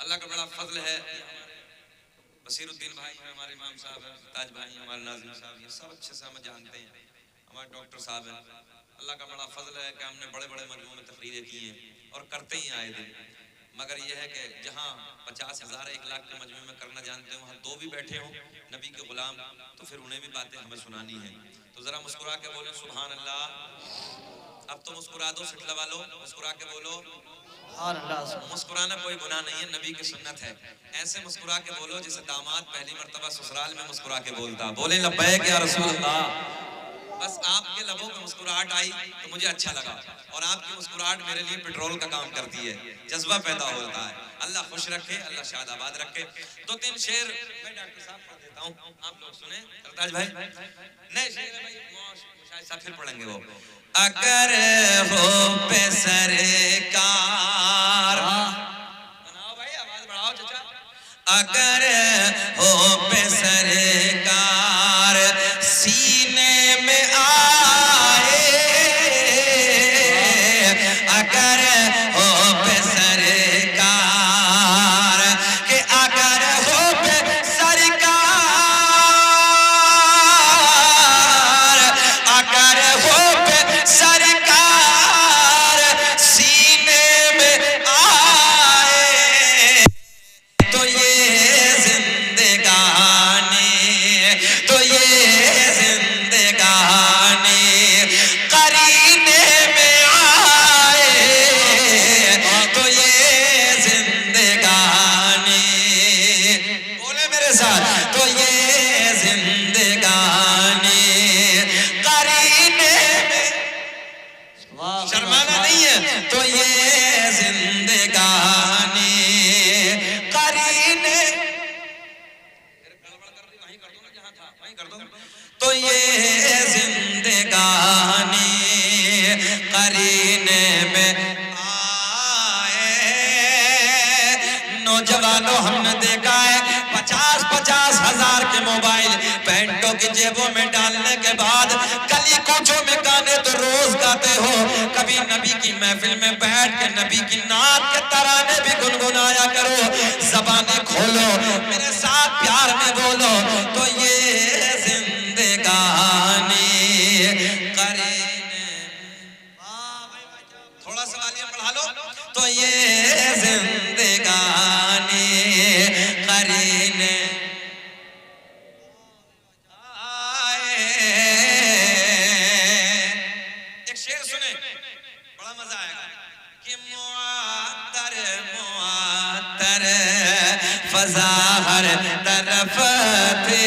अल्लाह का बड़ा फजल है। बसीरुद्दीन भाई हैं, हमारे इमाम साहब हैं, ताज भाई हैं, हमारे नाज़िम साहब, ये सब अच्छे से हमें जानते हैं। हमारे डॉक्टर साहब हैं। अल्लाह का बड़ा फजल है कि हमने बड़े बड़े मजमू में तकरीरें की हैं और करते ही आए दिन। मगर यह है कि जहाँ 50,000 1 लाख के मजमू में करना जानते हैं, वहाँ 2 भी बैठे हों नबी के गुलाम, तो फिर उन्हें भी बातें हमें सुनानी है। तो ज़रा मुस्कुरा के बोलो सुभान अल्लाह। अब तो मुस्कुरा दो सिटला वालों, मुस्कुरा के बोलो। मुस्कुराना कोई गुनाह नहीं है, नबी की सुन्नत है। ऐसे मुस्कुरा के बोलो जैसे दामाद पहली मर्तबा ससुराल में मुस्कुरा के बोलता। बोले लब्बैक या रसूल अल्लाह। बस आपके लबों पे मुस्कुराहट आई तो मुझे अच्छा लगा, और आपकी मुस्कुराहट मेरे लिए पेट्रोल का काम करती है, जज्बा पैदा होता है। अल्लाह खुश रखे, अल्लाह शादाबाद रखे। 2-3 शेर मैं डॉक्टर साहब पढ़ देता हूँ, आप लोग सुने। सरताज भाई नए शेर है भाई, शायद साहब फिर पढ़ेंगे वो। अगर हो पे सरकार, बनाओ भाई आवाज बढ़ाओ चाचा। अगर हो पे सरकार सीने में आए, अगर हो पे सरकार के, अगर हो पे सरकार, अगर हो पे सरकार सीने में आए, तो ये जिंदगानी, तो ये जिंदगानी करीने में आए, तो ये जिंदगानी, बोले मेरे साथ, तो ये जिंदगानी करीने में, शर्माना नहीं है, तो ये जिंदगानी करीने, तो ये जिंदगानी करीने में आए। नौजवानों हमने देखा है 50-50 हजार के मोबाइल पैंटों की जेबों में डालने के बाद गली कोचों में गाने तो रोज गाते हो, कभी नबी की महफिल में बैठ के नबी की नात के तराने भी गुनगुनाया करो। ज़बानें खोलो, मेरे साथ प्यार में बोलो, तो ये जिंदगानी करीने, थोड़ा सा वालियम बढ़ा लो, तो ये जिंदगानी करीने आए। एक शेर सुने, बड़ा मजा आएगा कि मुआत्तर मुआत्तर फज़ा हर तरफ थे,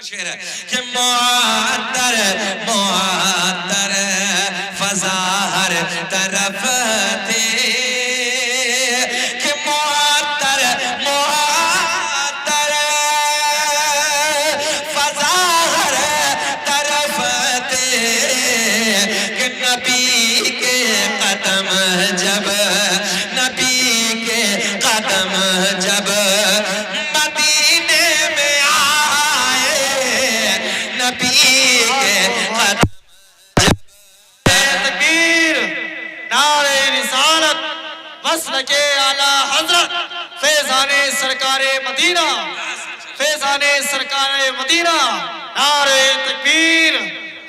शेर है कि मुआत्तर मुआत्तर फज़ा हर तरफ थे, कि मुआत्तर मुआत्तर फज़ा हर तरफ थे, कि नबी के कदम जब, नबी के कदम जब मदीने में आए, नबी के कदम तकबीर, नारे रिसालत, मसलके आला हजरत फैज़ाने सरकारे मदीना, फैज़ाने सरकारे मदीना, नारे तकबीर,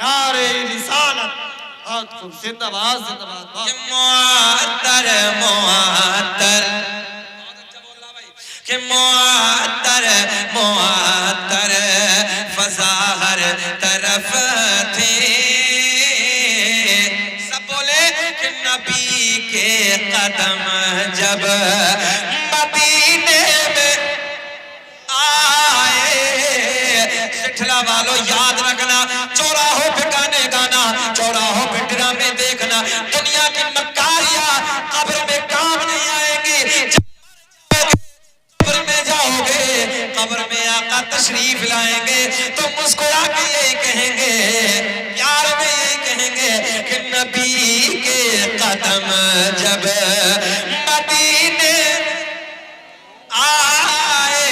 नारे रिसालत, जिंदाबाद जिंदाबाद। मुआत्तर मुआत्तर, कि मुआत्तर मुआत्तर फज़ा हर तरफ थे, सब बोले कि नबी के कदम जब मदीने में आए। सिठला वालों याद रखना, चौराहों पे गाने गाना, चौराहों पे ड्रामे देखना, दुनिया की मक्कारियां कब्र में काम नहीं आएंगी। कब्र में जाओगे, कब्र में आका तशरीफ लाएंगे तो मुस्कुरा के यही कहेंगे, प्यार में यही कहेंगे कि नबी के कदम जब मदीने आए।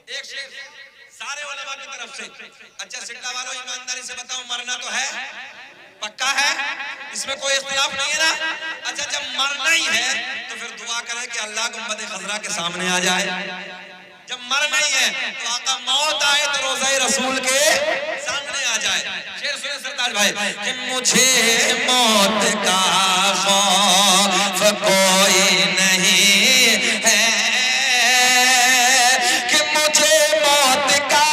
एक शेर सारे उलमा की तरफ से। अच्छा सिटला वालों ईमानदारी से बताओ, मरना तो है, पक्का है, इसमें कोई इख्तिलाफ नहीं है ना। अच्छा, जब मरना ही है तो फिर दुआ करें कि अल्लाह गुंबद खजरा के सामने आ जाए। जब मरना ही है तो आका मौत आए तो रोज़ा रसूल के सामने आ जाए। शेर सुने सरताज भाई कि मुझे मौत का खौफ कोई नहीं है, कि मुझे मौत का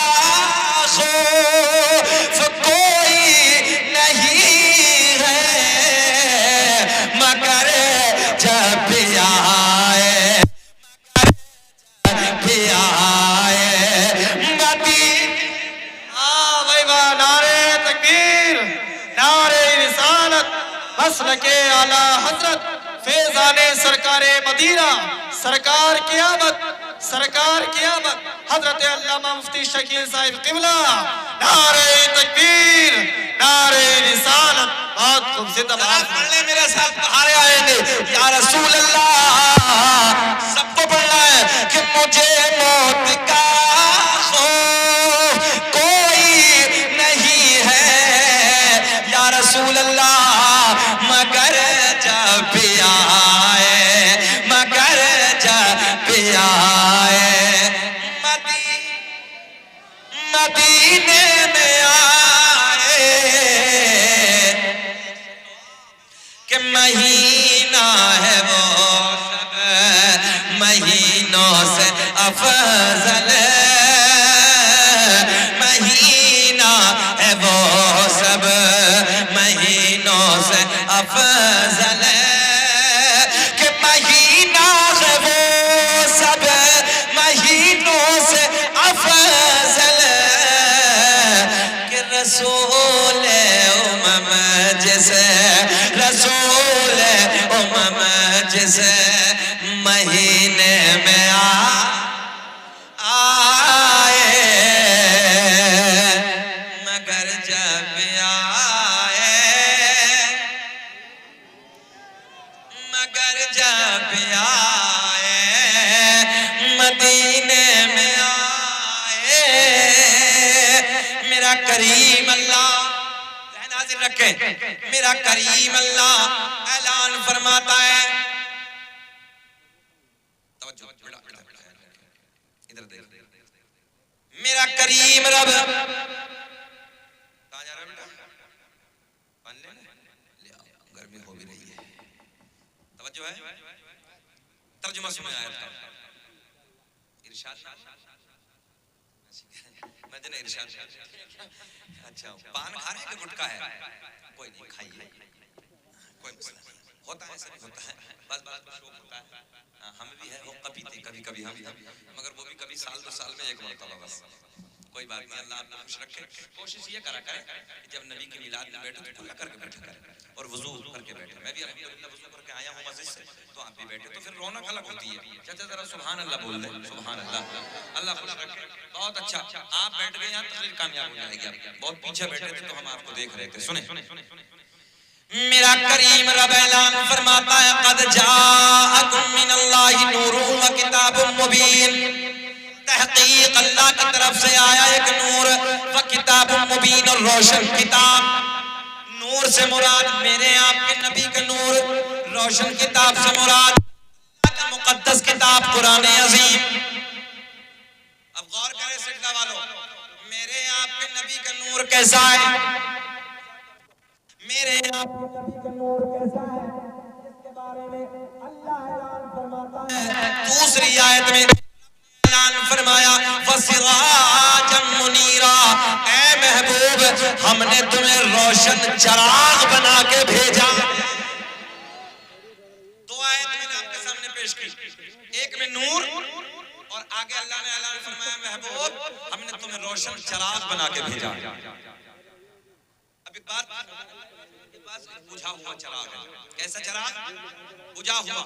खौफ कोई नहीं है, मगर जब आए मसलके आला हजरत फैजाने सरकारे मदीना सरकार क़यामत हजरत अल्लामा मुफ्ती शकील साहिब क़िबला नारे तकबीर नारे रिसालत। बहुत खूबसूरत आवाज पढ़ने मेरे साथ बहारे आएंगे या रसूल अल्लाह। सबको पढ़ना है कि मुझे मौत का खौफ कोई नहीं है या रसूल अल्लाह, मगर जब आए, मगर जब आए मदीने में आए कि महीना है वो सब महीनों से अफजल, महीना है वो सब महीनों से अफजल, कि महीना है वो सब महीनों से अफजल, कि रसूल उमम जिसे रसूल उमम जिसे महीने में आए, मगर जब आए, मगर जब आए मदीने में आए, मेरा करीम अल्लाह नाज़िर रखे, मेरा करीम अल्लाह ऐलान फरमाता है। इधर देख, मेरा करीम रब कहाँ जा रहा है बेटा? पानी ले आओ, गर्मी हो भी रही है। तवज्जो है, तर्जुमा सुने आयत का। इरशाद मदीना इरशाद। अच्छा, पान खा रहे हैं कि गुटखा है? कोई नहीं, खाइए, कोई मसला नहीं, होता है, सब होता है, बस बात का शौक होता है। हम भी है, हुक्का पीते कभी कभी हम, मगर वो भी कभी साल 2 साल में एक मरतबा बस। कोई बात नहीं, अल्लाह आपको खुश रखे। कोशिश ये करा करें कि जब नबी की मिलाद में बैठो तो खुला करके बैठा करें और वजू करके बैठे। मैं भी अल्हम्दुलिल्लाह वजू करके आया हूँ मस्जिद से, तो आप भी बैठे तो फिर रौनक अलग होती है। चाचा जरा सुभान अल्लाह बोल दे, सुभान अल्लाह, अल्लाह खुश रखे। बहुत अच्छा, आप बैठ गए यहाँ तकरीर कामयाब हो जाएगी। आप बहुत पीछे बैठे थे तो हम आपको देख रहे थे। सुने, मेरा करीम रब ऐलान फरमाता है क़द जाअकुम मिनल्लाहि नूरुन व किताबुम मुबीन, तहकीक अल्लाह की तरफ से आया एक नूर व किताबुम मुबीन, और रोशन किताब। नूर से मुराद मेरे आपके नबी का नूर, रोशन किताब से मुराद मुक़द्दस किताब कुरान अज़ीम। अब गौर करें सिजदा वालों, मेरे आपके नबी का नूर कैसा है? मेरे आपके नबी का नूर कैसा है, इसके बारे में अल्लाह ऐलान फरमाता है। दूसरी आयत में ऐलान फरमाया वसिराजम मुनीरा, ऐ महबूब हमने तुम्हें रोशन चराग बना के भेजा। दो आयत मैंने आपके सामने पेश की, एक में नूर और आगे अल्लाह ने ऐलान फरमाया महबूब हमने तुम्हें रोशन चराग बना के भेजा। अब एक बात, बुझा हुआ चराग है। कैसा चराग? बुझा हुआ।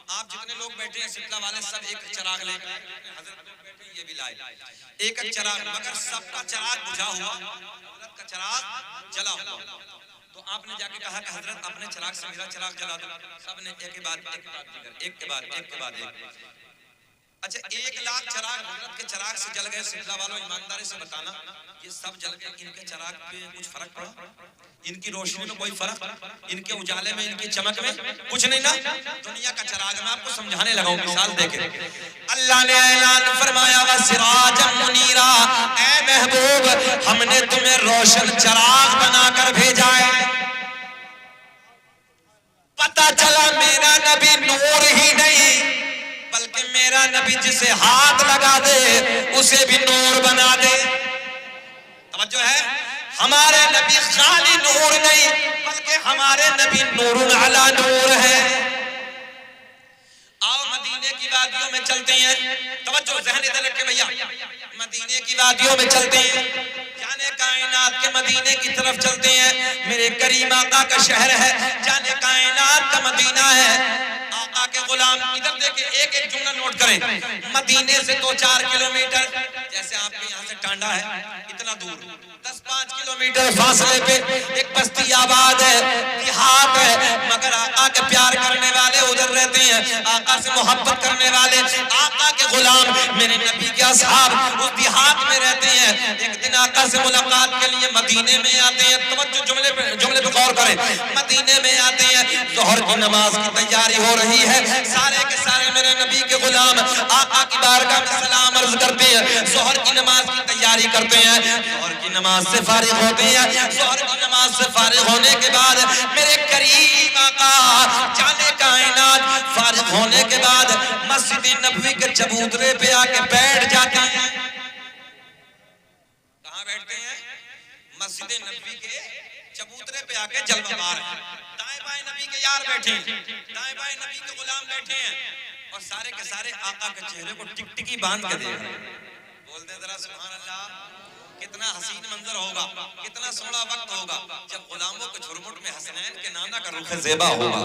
आप जितने लोग बैठे हैं सिटला वाले सब एक चराग लेकर, हजरत लोग बैठे ये भी लाए एक चराग, मगर सबका चराग बुझा हुआ, हजरत का चराग जला हुआ। तो आपने जाके कहा कि हजरत अपने चराग से मेरा चराग जला दो। सबने एक के बाद एक के बाद एक। अच्छा, 1 लाख चराग हजरत के चराग से जल गए। सिलसिला वालों ईमानदारी से बताना, ये सब जल गए, इनके चराग पे कुछ फर्क पड़ा? इनकी रोशनी में कोई फर्क, इनके उजाले में, इनकी चमक में कुछ नहीं ना। दुनिया का चिराग मैं आपको समझाने लगा हूं, मिसाल देके। अल्लाह ने ऐलान फरमाया व सिराजम मुनीरा, ऐ महबूब हमने तुम्हें रोशन चिराग बनाकर भेजा है। पता चला मेरा नबी नूर ही नहीं बल्कि मेरा नबी जिसे हाथ लगा दे उसे भी नूर बना दे। तवज्जो है, हमारे नबी खाली नूर नहीं बल्कि हमारे नबी नूरुन अला नूर है। आओ मदीने की वादियों में चलते हैं। तवज्जो, ज़हन इधर रखे भैया। मदीने की वादियों में चलते हैं, जाने कायनात के मदीने की तरफ चलते हैं। मेरे करीम आका का शहर है, जाने कायनात का मदीना है। आका के गुलाम, इधर देखिए, एक एक जुमला नोट करें। मदीने से 2-4 किलोमीटर, जैसे आपके यहाँ से टांडा है इतना दूर, 10-5 किलोमीटर फासले पे एक बस्ती आबाद है, देहात है, मगर आका के प्यार करने वाले उधर रहते हैं, आका से मोहब्बत करने वाले, आका के गुलाम, मेरे नबी के असहाब उस देहात में रहते हैं। एक दिन आका से मुलाकात के लिए मदीने में आते हैं। तवज्जो, जुमले पे गौर करें। मदीने में आते हैं, ज़ोहर की नमाज की तैयारी हो रही है, सारे के सारे मेरे नबी के गुलाम आका की बारगाह में सलाम अर्ज करते हैं, ज़ोहर की नमाज की तैयारी करते हैं। ज़ोहर की नमाज से फारिग होते हैं। ज़ोहर की नमाज से फारिग होने के बाद मेरे करीम आका जाने कायनात फारिग होने के बाद मस्जिद नबवी के चबूतरे पे आके बैठ जाते हैं। कहाँ बैठते हैं? मस्जिद नबवी के चबूतरे पे आके जलवा मार है। दाएं बाएं नबी के यार बैठे, दाएं बाएं नबी के गुलाम बैठे हैं और सारे के सारे आका के चेहरे को टिकटिकी बांध के देख रहे हैं। बोलते जरा सुभान अल्लाह। कितना हसीन मंजर होगा, कितना सोना वक्त होगा जब गुलामों के झुरमुट में हसनैन के नाना का रुख ज़ेबा होगा।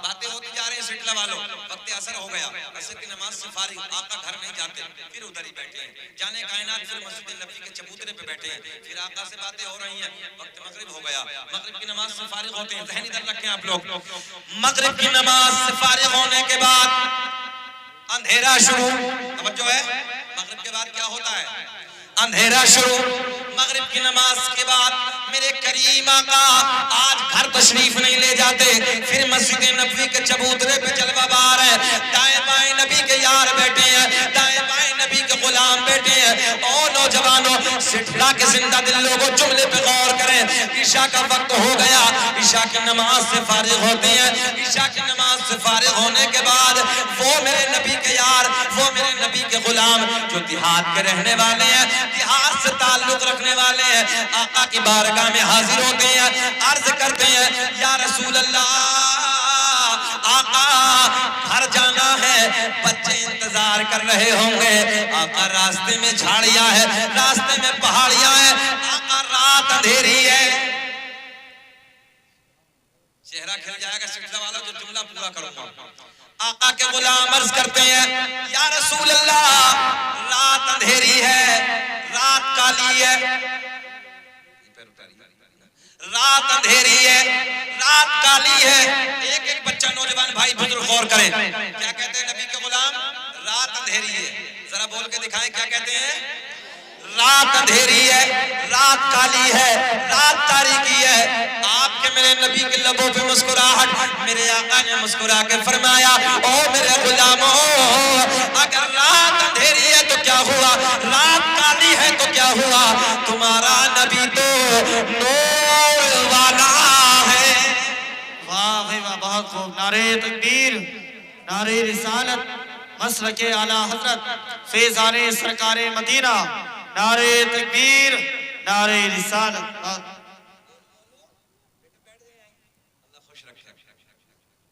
बातें होती जा रही हैं सिटला वालों, वक्त असर हो गया, असर की नमाज से फारिग, आका घर नहीं जाते, फिर उधर ही बैठे हैं। जाने कायनात फिर मस्जिद नबी के चबूतरे पे बैठे हैं, फिर आका से बातें हो रही हैं। वक्त मगरिब हो गया, मगरिब की नमाज से फारिग होते हैं। ज़हन इधर रखें आप लोग। मगरिब की नमाज से फारिग होने के बाद अंधेरा शुरू। तवज्जो है, मगरिब के बाद क्या होता है? अंधेरा शुरू। मगरिब की नमाज के बाद मेरे करीम आका आज घर तशरीफ नहीं ले जाते, फिर मस्जिद नबवी के चबूतरे पे जलवा बार है। दाएं बाएं नबी के यार बैठे हैं, दाएं बाएं नबी के गुलाम बैठे हैं। और नौजवानों, सिटला के जिंदा दिल लोगों, जुमले पे गौर करें। ईशा का वक्त हो गया, ईशा की नमाज से फारिग होते हैं। ईशा की नमाज से फारिग होने के बाद वो मेरे नबी के यार, वो मेरे नबी के गुलाम जो देहात के रहने वाले हैं, देहात से ताल्लुक रखने वाले हैं, आका की बारगाह में हाजिर होते हैं, अर्ज करते हैं, या रसूल अल्लाह, आका घर जाना है, बच्चे इंतजार कर रहे होंगे। आका रास्ते में झाड़ियां है, रास्ते में पहाड़ियां है, आका रात अंधेरी है। चेहरा खिल जाएगा सिलसिला वाला जो जुमला पूरा करूंगा। आका के गुलाम अर्ज करते हैं, या रसूल अल्लाह, रात अंधेरी है, रात काली है, रात अंधेरी है, रात काली है। एक एक बच्चा, नौजवान भाई बुजुर्ग गौर करें, क्या कहते हैं नबी के गुलाम? रात अंधेरी है। जरा बोल के दिखाएं, क्या कहते हैं? रात अंधेरी है, रात काली है, रात तारीकी है। आपके मेरे नबी के लबों पे मुस्कुराहट, मेरे आका ने मुस्कुरा के फरमाया, ओ मेरे गुलामों, अगर रात अंधेरी है तो क्या हुआ, रात काली है तो क्या हुआ, तुम्हारा नबी तो नूर वाला है। वाह भाई वाह, बहुत खूब। नारे तकबीर, नारे रिसालत, मसलके आला हजरत फैज़ाने सरकारे मदीना, नारे तकबीर, नारे रिसालत। अल्लाह खुश रखे।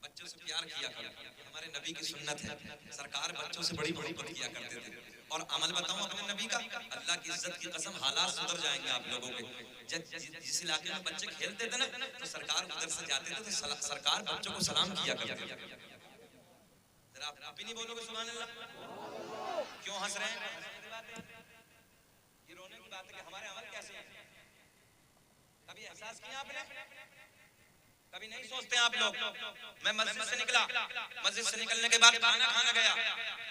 बच्चों से प्यार किया करो, हमारे नबी की सुन्नत है। सरकार बच्चों से बड़ी मोहब्बत किया करते थे। और अमल बताऊं अपने नबी का, अल्लाह की इज्जत की कसम, हालात सुधर जाएंगे आप लोगों के। जिस इलाके में बच्चे खेलते थे ना, तो सरकार उधर से जाते थे तो सरकार बच्चों को सलाम किया करते थे। जरा आप भी नहीं बोलोगे सुभान अल्लाह? क्यों हंस रहे हैं? ये रोने की बात है कि हमारे अमल कैसे हैं? कभी एहसास किया आपने? कभी नहीं सोचते आप लोग। मैं मस्जिद से निकला, मस्जिद से निकलने के बाद खाना खाना गया,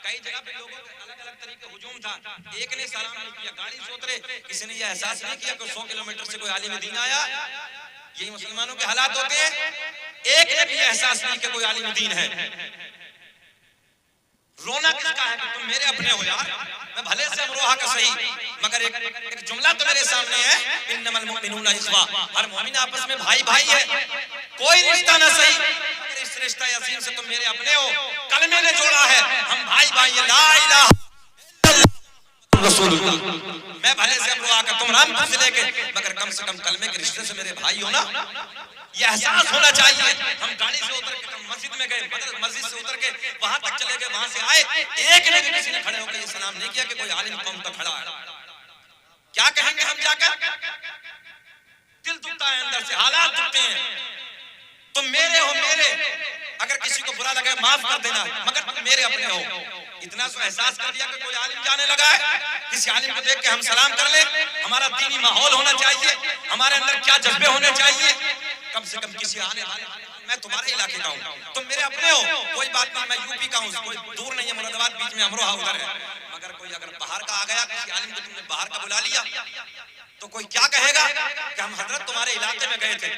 कई जगह पे लोगों के अलग अलग तरीके हुजूम था, एक ने सलाम नहीं किया, गाड़ी से उतरे, किसी ने ये एहसास नहीं किया कि 100 किलोमीटर से कोई आलिम दीन आया। यही मुसलमानों के हालात होते हैं, एक ने भी एहसास नहीं कि कोई आलिम दीन है। रोना किसका है कि तुम मेरे अपने हो यार, मैं भले से अमरोहा का सही, मगर एक जुमला तो मेरे सामने है, इन्नमल मुमिनूना इख्वा, हर मोमिन आपस में भाई भाई है, कोई रिश्ता ना सही, इस रिश्ता अजीम से तुम मेरे अपने हो, कलमे ने जोड़ा है, हम भाई भाई है, ला इलाहा रसूलुल्लाह। मैं भले से अमरोहा का, तुम रामपुर जिले के, मगर कम से कम कलमे के रिश्ते से मेरे भाई हो ना, ये एहसास होना चाहिए। हम गाड़ी से उतर के मस्जिद में गए, मस्जिद से उतर के वहां तक चले गए, वहां से आए, एक ने भी किसी ने खड़े होकर ये सलाम नहीं किया कि कोई आलिम कौम का खड़ा है। क्या कहेंगे हम जाकर? दिल दुखता है अंदर से, हालात दुखते हैं। तुम मेरे हो, मेरे, अगर किसी को बुरा लगे माफ कर देना, मगर तुम मेरे अपने हो। इतना तो एहसास कर लिया कि कोई आलिम जाने लगा है, किसी आलिम को देख के हम सलाम कर ले। हमारा दीनी माहौल होना चाहिए, हमारे अंदर क्या जज्बे होने चाहिए। कम से कम किसी आने वाले, मैं तुम्हारे इलाके का हूँ, तुम मेरे अपने हो, कोई बात नहीं, मैं यूपी का हूँ, कोई दूर नहीं है, मुरादाबाद बीच में अमरोहा उधर है, मगर कोई अगर बाहर का आ गया, किसी आलिम को तुमने बाहर का बुला लिया, तो कोई क्या कहेगा कि हम हजरत तुम्हारे इलाके में गए थे।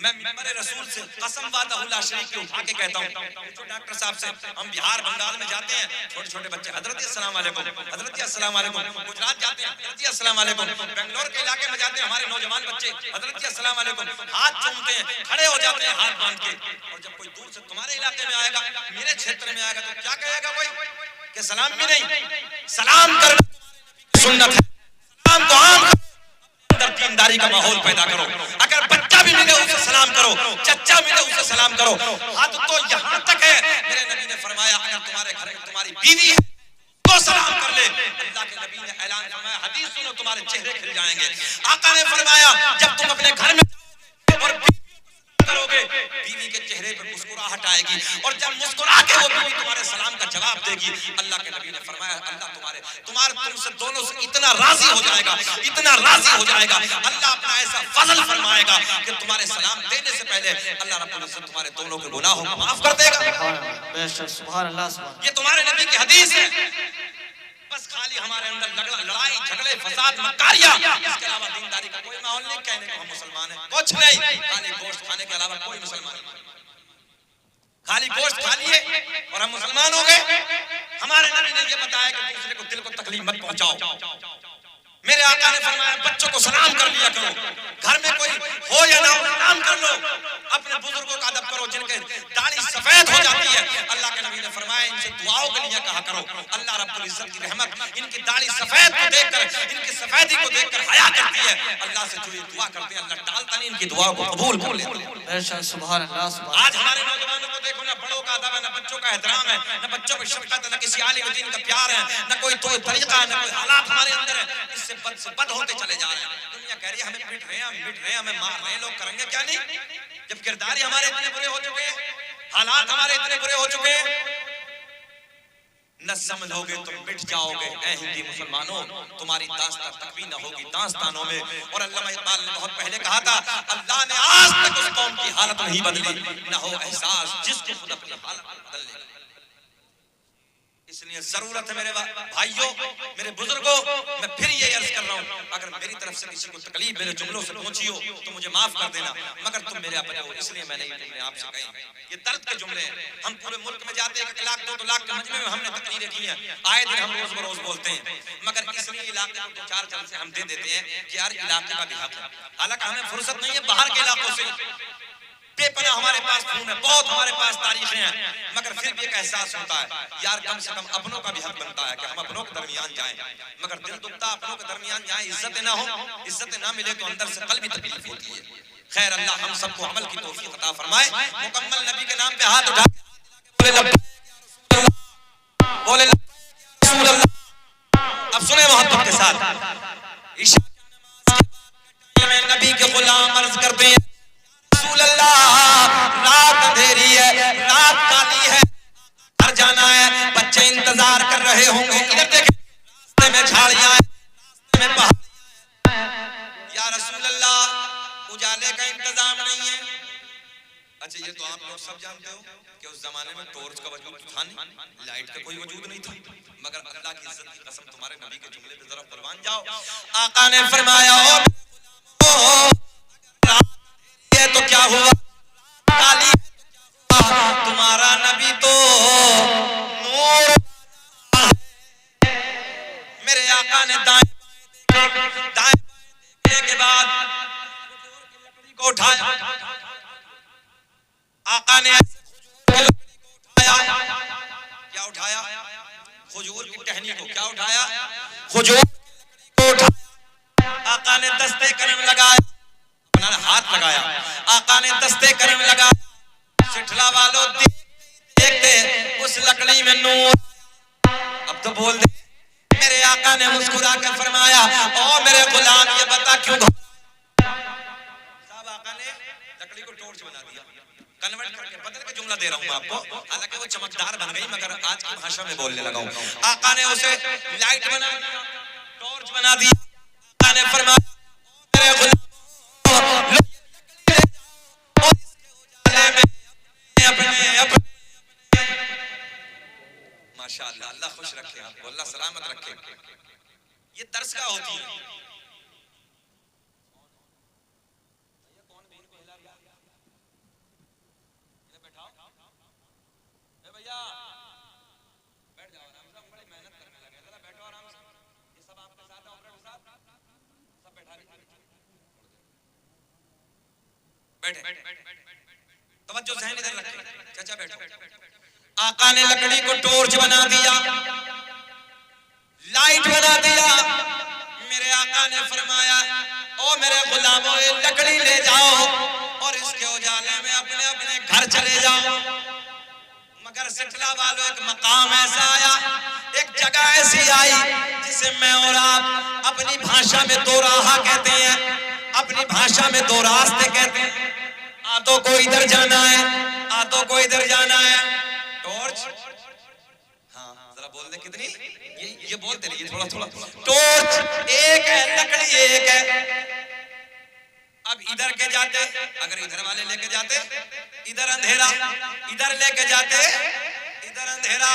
मैं मेरे रसूल से कसम वादा शरीक के उठा के कहता हूँ, तो डॉक्टर साहब से, हम बिहार बंगाल में जाते हैं, छोटे छोटे बच्चे हजरत अस्सलाम वालेकुम, हजरत अस्सलाम वालेकुम, गुजरात जाते हैं हजरत अस्सलाम वालेकुम, बेंगलोर के इलाके में जाते हैं हमारे नौजवान बच्चे हजरत अस्सलाम वालेकुम, हाथ चूमते हैं, खड़े हो जाते हैं हाथ बांध के। और जब कोई दूर से तुम्हारे इलाके में आएगा, मेरे क्षेत्र में आएगा, तो क्या कहेगा कोई कि सलाम भी नहीं, सलाम करना सुन्नत है, सलाम को आम दीनदारी का माहौल पैदा करो। अगर बच्चा भी मिले उसे सलाम करो, चच्चा मिले उसे सलाम करो। हद तो यहाँ तक है, मेरे नबी ने फरमाया अगर तुम्हारे घर में तुम्हारी बीवी है तो सलाम कर ले। अल्लाह के नबी ने ऐलान फरमाया, हदीस सुनो तुम्हारे चेहरे खिल जाएंगे। आका ने फरमाया जब तुम अपने घर में और करोगे, बीवी के चेहरे पर मुस्कुराहट आएगी, और जब मुस्कुरा के वो बीवी तुम्हारे सलाम का जवाब देगी, अल्लाह के नबी ने फरमाया अल्लाह तुम्हारे तुमसे दोनों से इतना राजी हो जाएगा, इतना राजी हो जाएगा, अल्लाह अपना ऐसा फजल फरमाएगा कि तुम्हारे सलाम देने से पहले अल्लाह रब्बुल इज्जत तुम्हारे दोनों के गुनाहों को माफ कर देगा। सुभान अल्लाह, ये तुम्हारे नबी की हदीस है। बस खाली हमारे अंदर लड़ाई झगड़े फसाद मकारियां, इसके अलावा दीनदारी का कोई माहौल नहीं। कहने को हम मुसलमान हैं, कुछ नहीं, खाली गोश्त खाने के अलावा कोई मुसलमान नहीं। खाली गोश्त खा लिए और हम मुसलमान हो गए। हमारे नबी ने ये बताया कि दूसरे को दिल को तकलीफ मत पहुंचाओ। मेरे आका ने फरमाया बच्चों को सलाम कर लिया करो, घर में कोई हो या ना हो सलाम कर लो, अपने बुजुर्गों का अदब करो जिनके दाढ़ी सफेद हो जाती है। अल्लाह के नबी ने फरमाया इनसे दुआओं के लिए कहा करो, अल्लाह रब्बुल इज्जत की रहमत इनकी दाढ़ी सफेद को देखकर, इनकी सफेदी को देखकर हया करती है। अल्लाह से जो ये दुआ करते हैं अल्लाह टालता नहीं, इनकी दुआ को कबूल कर लेता है। सुभान अल्लाह। आज हमारे नौजवानों को देखो ना, बड़ों का अदब है, ना बच्चों का एहतराम है, ना बच्चों पर शफकत है, ना किसी आलिम दीन का प्यार है, ना कोई तो तरीका है, ना कोई हालात हमारे अंदर है। इससे बद होते चले जा रहे हैं। दुनिया कह रही है हमें पीट रहे हैं, हम मिट रहे हैं, हमें मार रहे हैं, लोग करेंगे क्या नहीं, जब किरदार हमारे इतने बुरे हो चुके हैं, हालात हमारे इतने बुरे हो चुके हैं। न समझोगे तुम मिट जाओगे ऐ हिंदी मुसलमानों, तुम्हारी दास्तान तक भी न होगी दास्तानों में। और अल्लामा इकबाल ने बहुत पहले कहा था, अल्लाह ने आज तक उस कौम की हालत नहीं बदली, न हो एहसास जिसको खुद अपनी हालत बदल ले। इसलिए जरूरत है मेरे भाइयों, मेरे बुजुर्गों, मैं फिर ये अर्ज कर रहा हूँ, अगर मेरी तरफ से किसी को तकलीफ मेरे जुमलों से पहुंची हो तो मुझे माफ कर देना, मगर तुम मेरे अपने हो, इसलिए मैंने ये जुमले आपसे कहे। ये दर्द के जुमले हैं। हम पूरे मुल्क में जाते हैं, 1 लाख 2 लाख के मजमे में हमने तकरीरें की हैं, आए दिन हम रोज बरोज बोलते हैं, मगर इसलिए इलाके को 2-4 जलसे हम दे देते हैं कि यार इलाके का भी हक है। हालांकि हमें फुर्सत नहीं है बाहर के इलाकों से, बेपना हमारे पास खून है, बहुत हमारे पास तारीखें हैं, मगर फिर भी एक एहसास होता है यार कम से कम अपनों का भी हक बनता है कि हम अपनों के दरमियान जाएं। मगर दिल दुखता अपनों के दरमियान जाएं, इज्जत ना हो, इज्जत ना मिले तो अंदर से कल भी तकलीफ होती है। खैर अल्लाह हम सबको अमल की तौफीक अता फरमाए। मुकम्मल नबी के नाम पे हाथ उठा बोले रसूल अल्लाह। अब सुने मोहब्बत के साथ, इशा में नबी के गुलाम अर्ज करते हैं रसूल अल्लाह, रात अंधेरी है, रात काली है, घर जाना है, बच्चे इंतजार कर रहे होंगे, इधर देखें रास्ते में झाड़ियां हैं, रास्ते में पहाड़, या रसूल अल्लाह उजाले का इंतजाम नहीं है, अच्छा ये तो आप लोग सब जानते हो कि उस जमाने में टॉर्च का वजूद था नहीं, लाइट का कोई वजूद नहीं था, मगर अल्लाह की इज्जत की कसम तुम्हारे नबी के जुमले पे जरा कुर्बान जाओ। आका ने फरमाया ओ ये तो क्या हुआ, काली तुम्हारा नबी तो नूर। मेरे आका ने दाएं देखने के बाद लकड़ी को उठाया, आका ने उठाया, क्या उठाया, खजूर की टहनी को, क्या उठाया, खजूर को उठाया। आका ने दस्ते करम लगाया, अपना हाथ लगाया, आका ने दस्ते करम लगाया। सिठला वालों देखते उस लकड़ी में नूर। अब तो बोल दे। मेरे आका ने मुस्कुरा कर फरमाया ओ मेरे गुलाम ये बता क्यों। साहब आका ने लकड़ी को टॉर्च बना दिया, कन्वर्ट करके बदल के जुमला दे रहा हूं आपको, हालांकि वो चमकदार बन गई मगर आज की भाषा में बोलने लगा हूं। आका ने उसे लाइट बना दिया, टॉर्च बना दिया। आका ने फरमाया मेरे गुलाम माशाअल्लाह, अल्लाह खुश रखे आपको, अल्लाह सलामत रखे। ये दर्स का होती है। तवज्जो ज़हन इधर रखें, चाचा बैठो। आका ने लकड़ी को टॉर्च बना दिया, लाइट बना दिया। मेरे आका ने फरमाया ओ मेरे गुलामों ये लकड़ी ले जाओ और इसके उजाले में अपने अपने घर चले जाओ। मगर सिठला वालों एक मकाम ऐसा आया, एक जगह ऐसी आई जिसे मैं और आप अपनी भाषा में दो राह कहते हैं, अपनी भाषा में दो रास्ते कहते हैं। आधों को इधर जाना है, आधों को इधर जाना है। टॉर्च, हाँ जरा बोल दे कितनी, ये बोलते रहिए थोड़ा थोड़ा। टॉर्च एक है, लकड़ी एक है। अब इधर के जाते, अगर इधर वाले लेके जाते इधर अंधेरा, इधर लेके जाते इधर अंधेरा।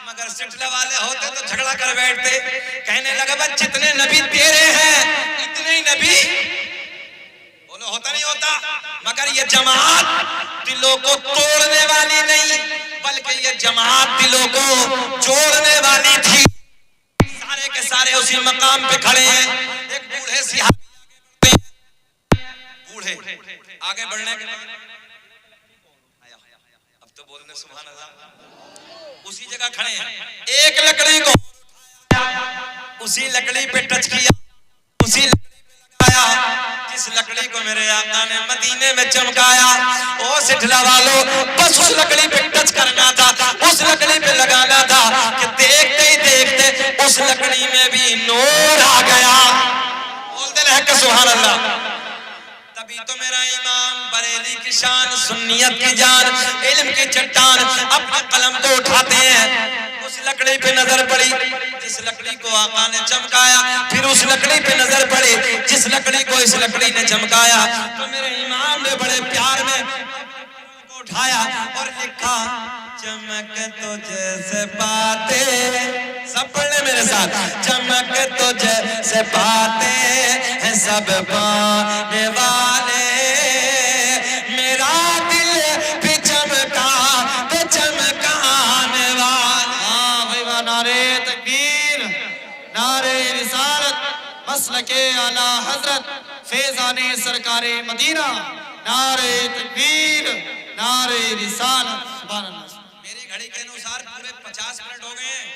मगर सिठला वाले होते तो झगड़ा कर बैठते, कहने लगा बस जितने नबी तेरे हैं इतने ही नबी। बोलो होता नहीं होता। मगर ये जमात दिलों को तोड़ने वाली नहीं बल्कि ये जमात दिलों को जोड़ने वाली थी। सारे के सारे उसी मकाम पे खड़े हैं। एक बूढ़े सिहाबी, बूढ़े आगे बढ़ने के अब तो बोलने सुभान अल्लाह, उसी जगह खड़े हैं। एक लकड़ी को उसी लकड़ी पे टच किया, उसी जिस लकड़ी को मेरे आका ने मदीने में चमकाया। ओ सिठला वालों बस उस लकड़ी पे टच करना था, उस लकड़ी पे लगाना था कि देखते ही देखते उस लकड़ी में भी नूर आ गया। बोल दे रहके सुभान अल्लाह। तभी तो मेरा इमाम बरेली की शान, सुन्नियत की जान, इल्म की चट्टान अपना कलम तो उठाते हैं। उस लकड़ी पे नजर पड़ी जिस लकड़ी को आका ने चमकाया, फिर उस लकड़ी पे नजर पड़ी जिस लकड़ी को इस लकड़ी ने चमकाया। तो मेरे इमाम ने बड़े प्यार में को उठाया और लिखा चमक तो जैसे पाते, सब पढ़ने मेरे साथ, चमक तो जैसे पाते हैं सब पाने वाले, मेरा दिल भी चमका तो चमकाने वाले। हाँ भाई वाह, नारे तकबीर, नारे रिसालत, मसलके आला हजरत फैज़ाने सरकारे मदीना, नारे तकबीर, नारे रिसालत। सुभान अल्लाह। मेरी घड़ी के अनुसार पूरे 50 मिनट हो गए हैं।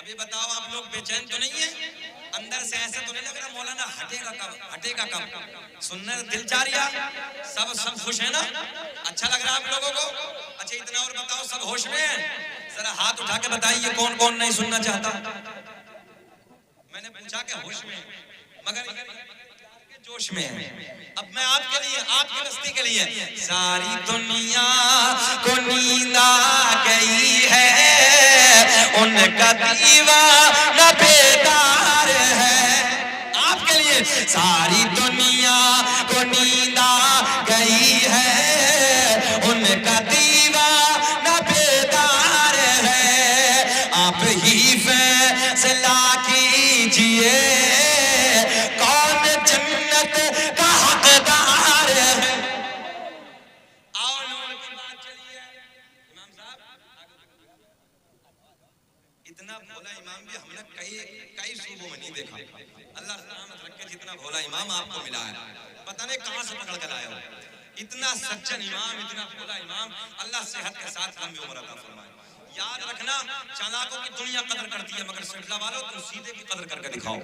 अभी बताओ आप लोग बेचैन तो नहीं है? अंदर से ऐसे तो नहीं लग रहा मौलाना हटेगा कब, हटेगा कब? सुनने दिल चाह रहा, सब खुश है ना? अच्छा लग रहा है आप लोगों को? अच्छा इतना और बताओ, सब होश में है? जरा हाथ उठा के बताइए कौन कौन नहीं सुनना चाहता। मैंने पूछा कि होश में, मगर जोश में है। अब मैं आपके लिए, आपकी बस्ती के लिए, सारी दुनिया को नींद आ गई है, उनका दीवाना बेदार है। आपके लिए सारी दुनिया को नींद आ गई है, कहीं कई सूबों में नहीं देखा। अल्लाह सलामत रखे, जितना भोला इमाम आपको मिला है पता नहीं कहां से पकड़ कर आए हो। इतना सच्चन इमाम, इतना भोला इमाम, अल्लाह सेहत के साथ लंबी उम्र अता फरमाए। याद रखना, चालाकों की दुनिया कदर करती है मगर सिलसिला वालों तुम सीधे की कदर करके दिखाओ।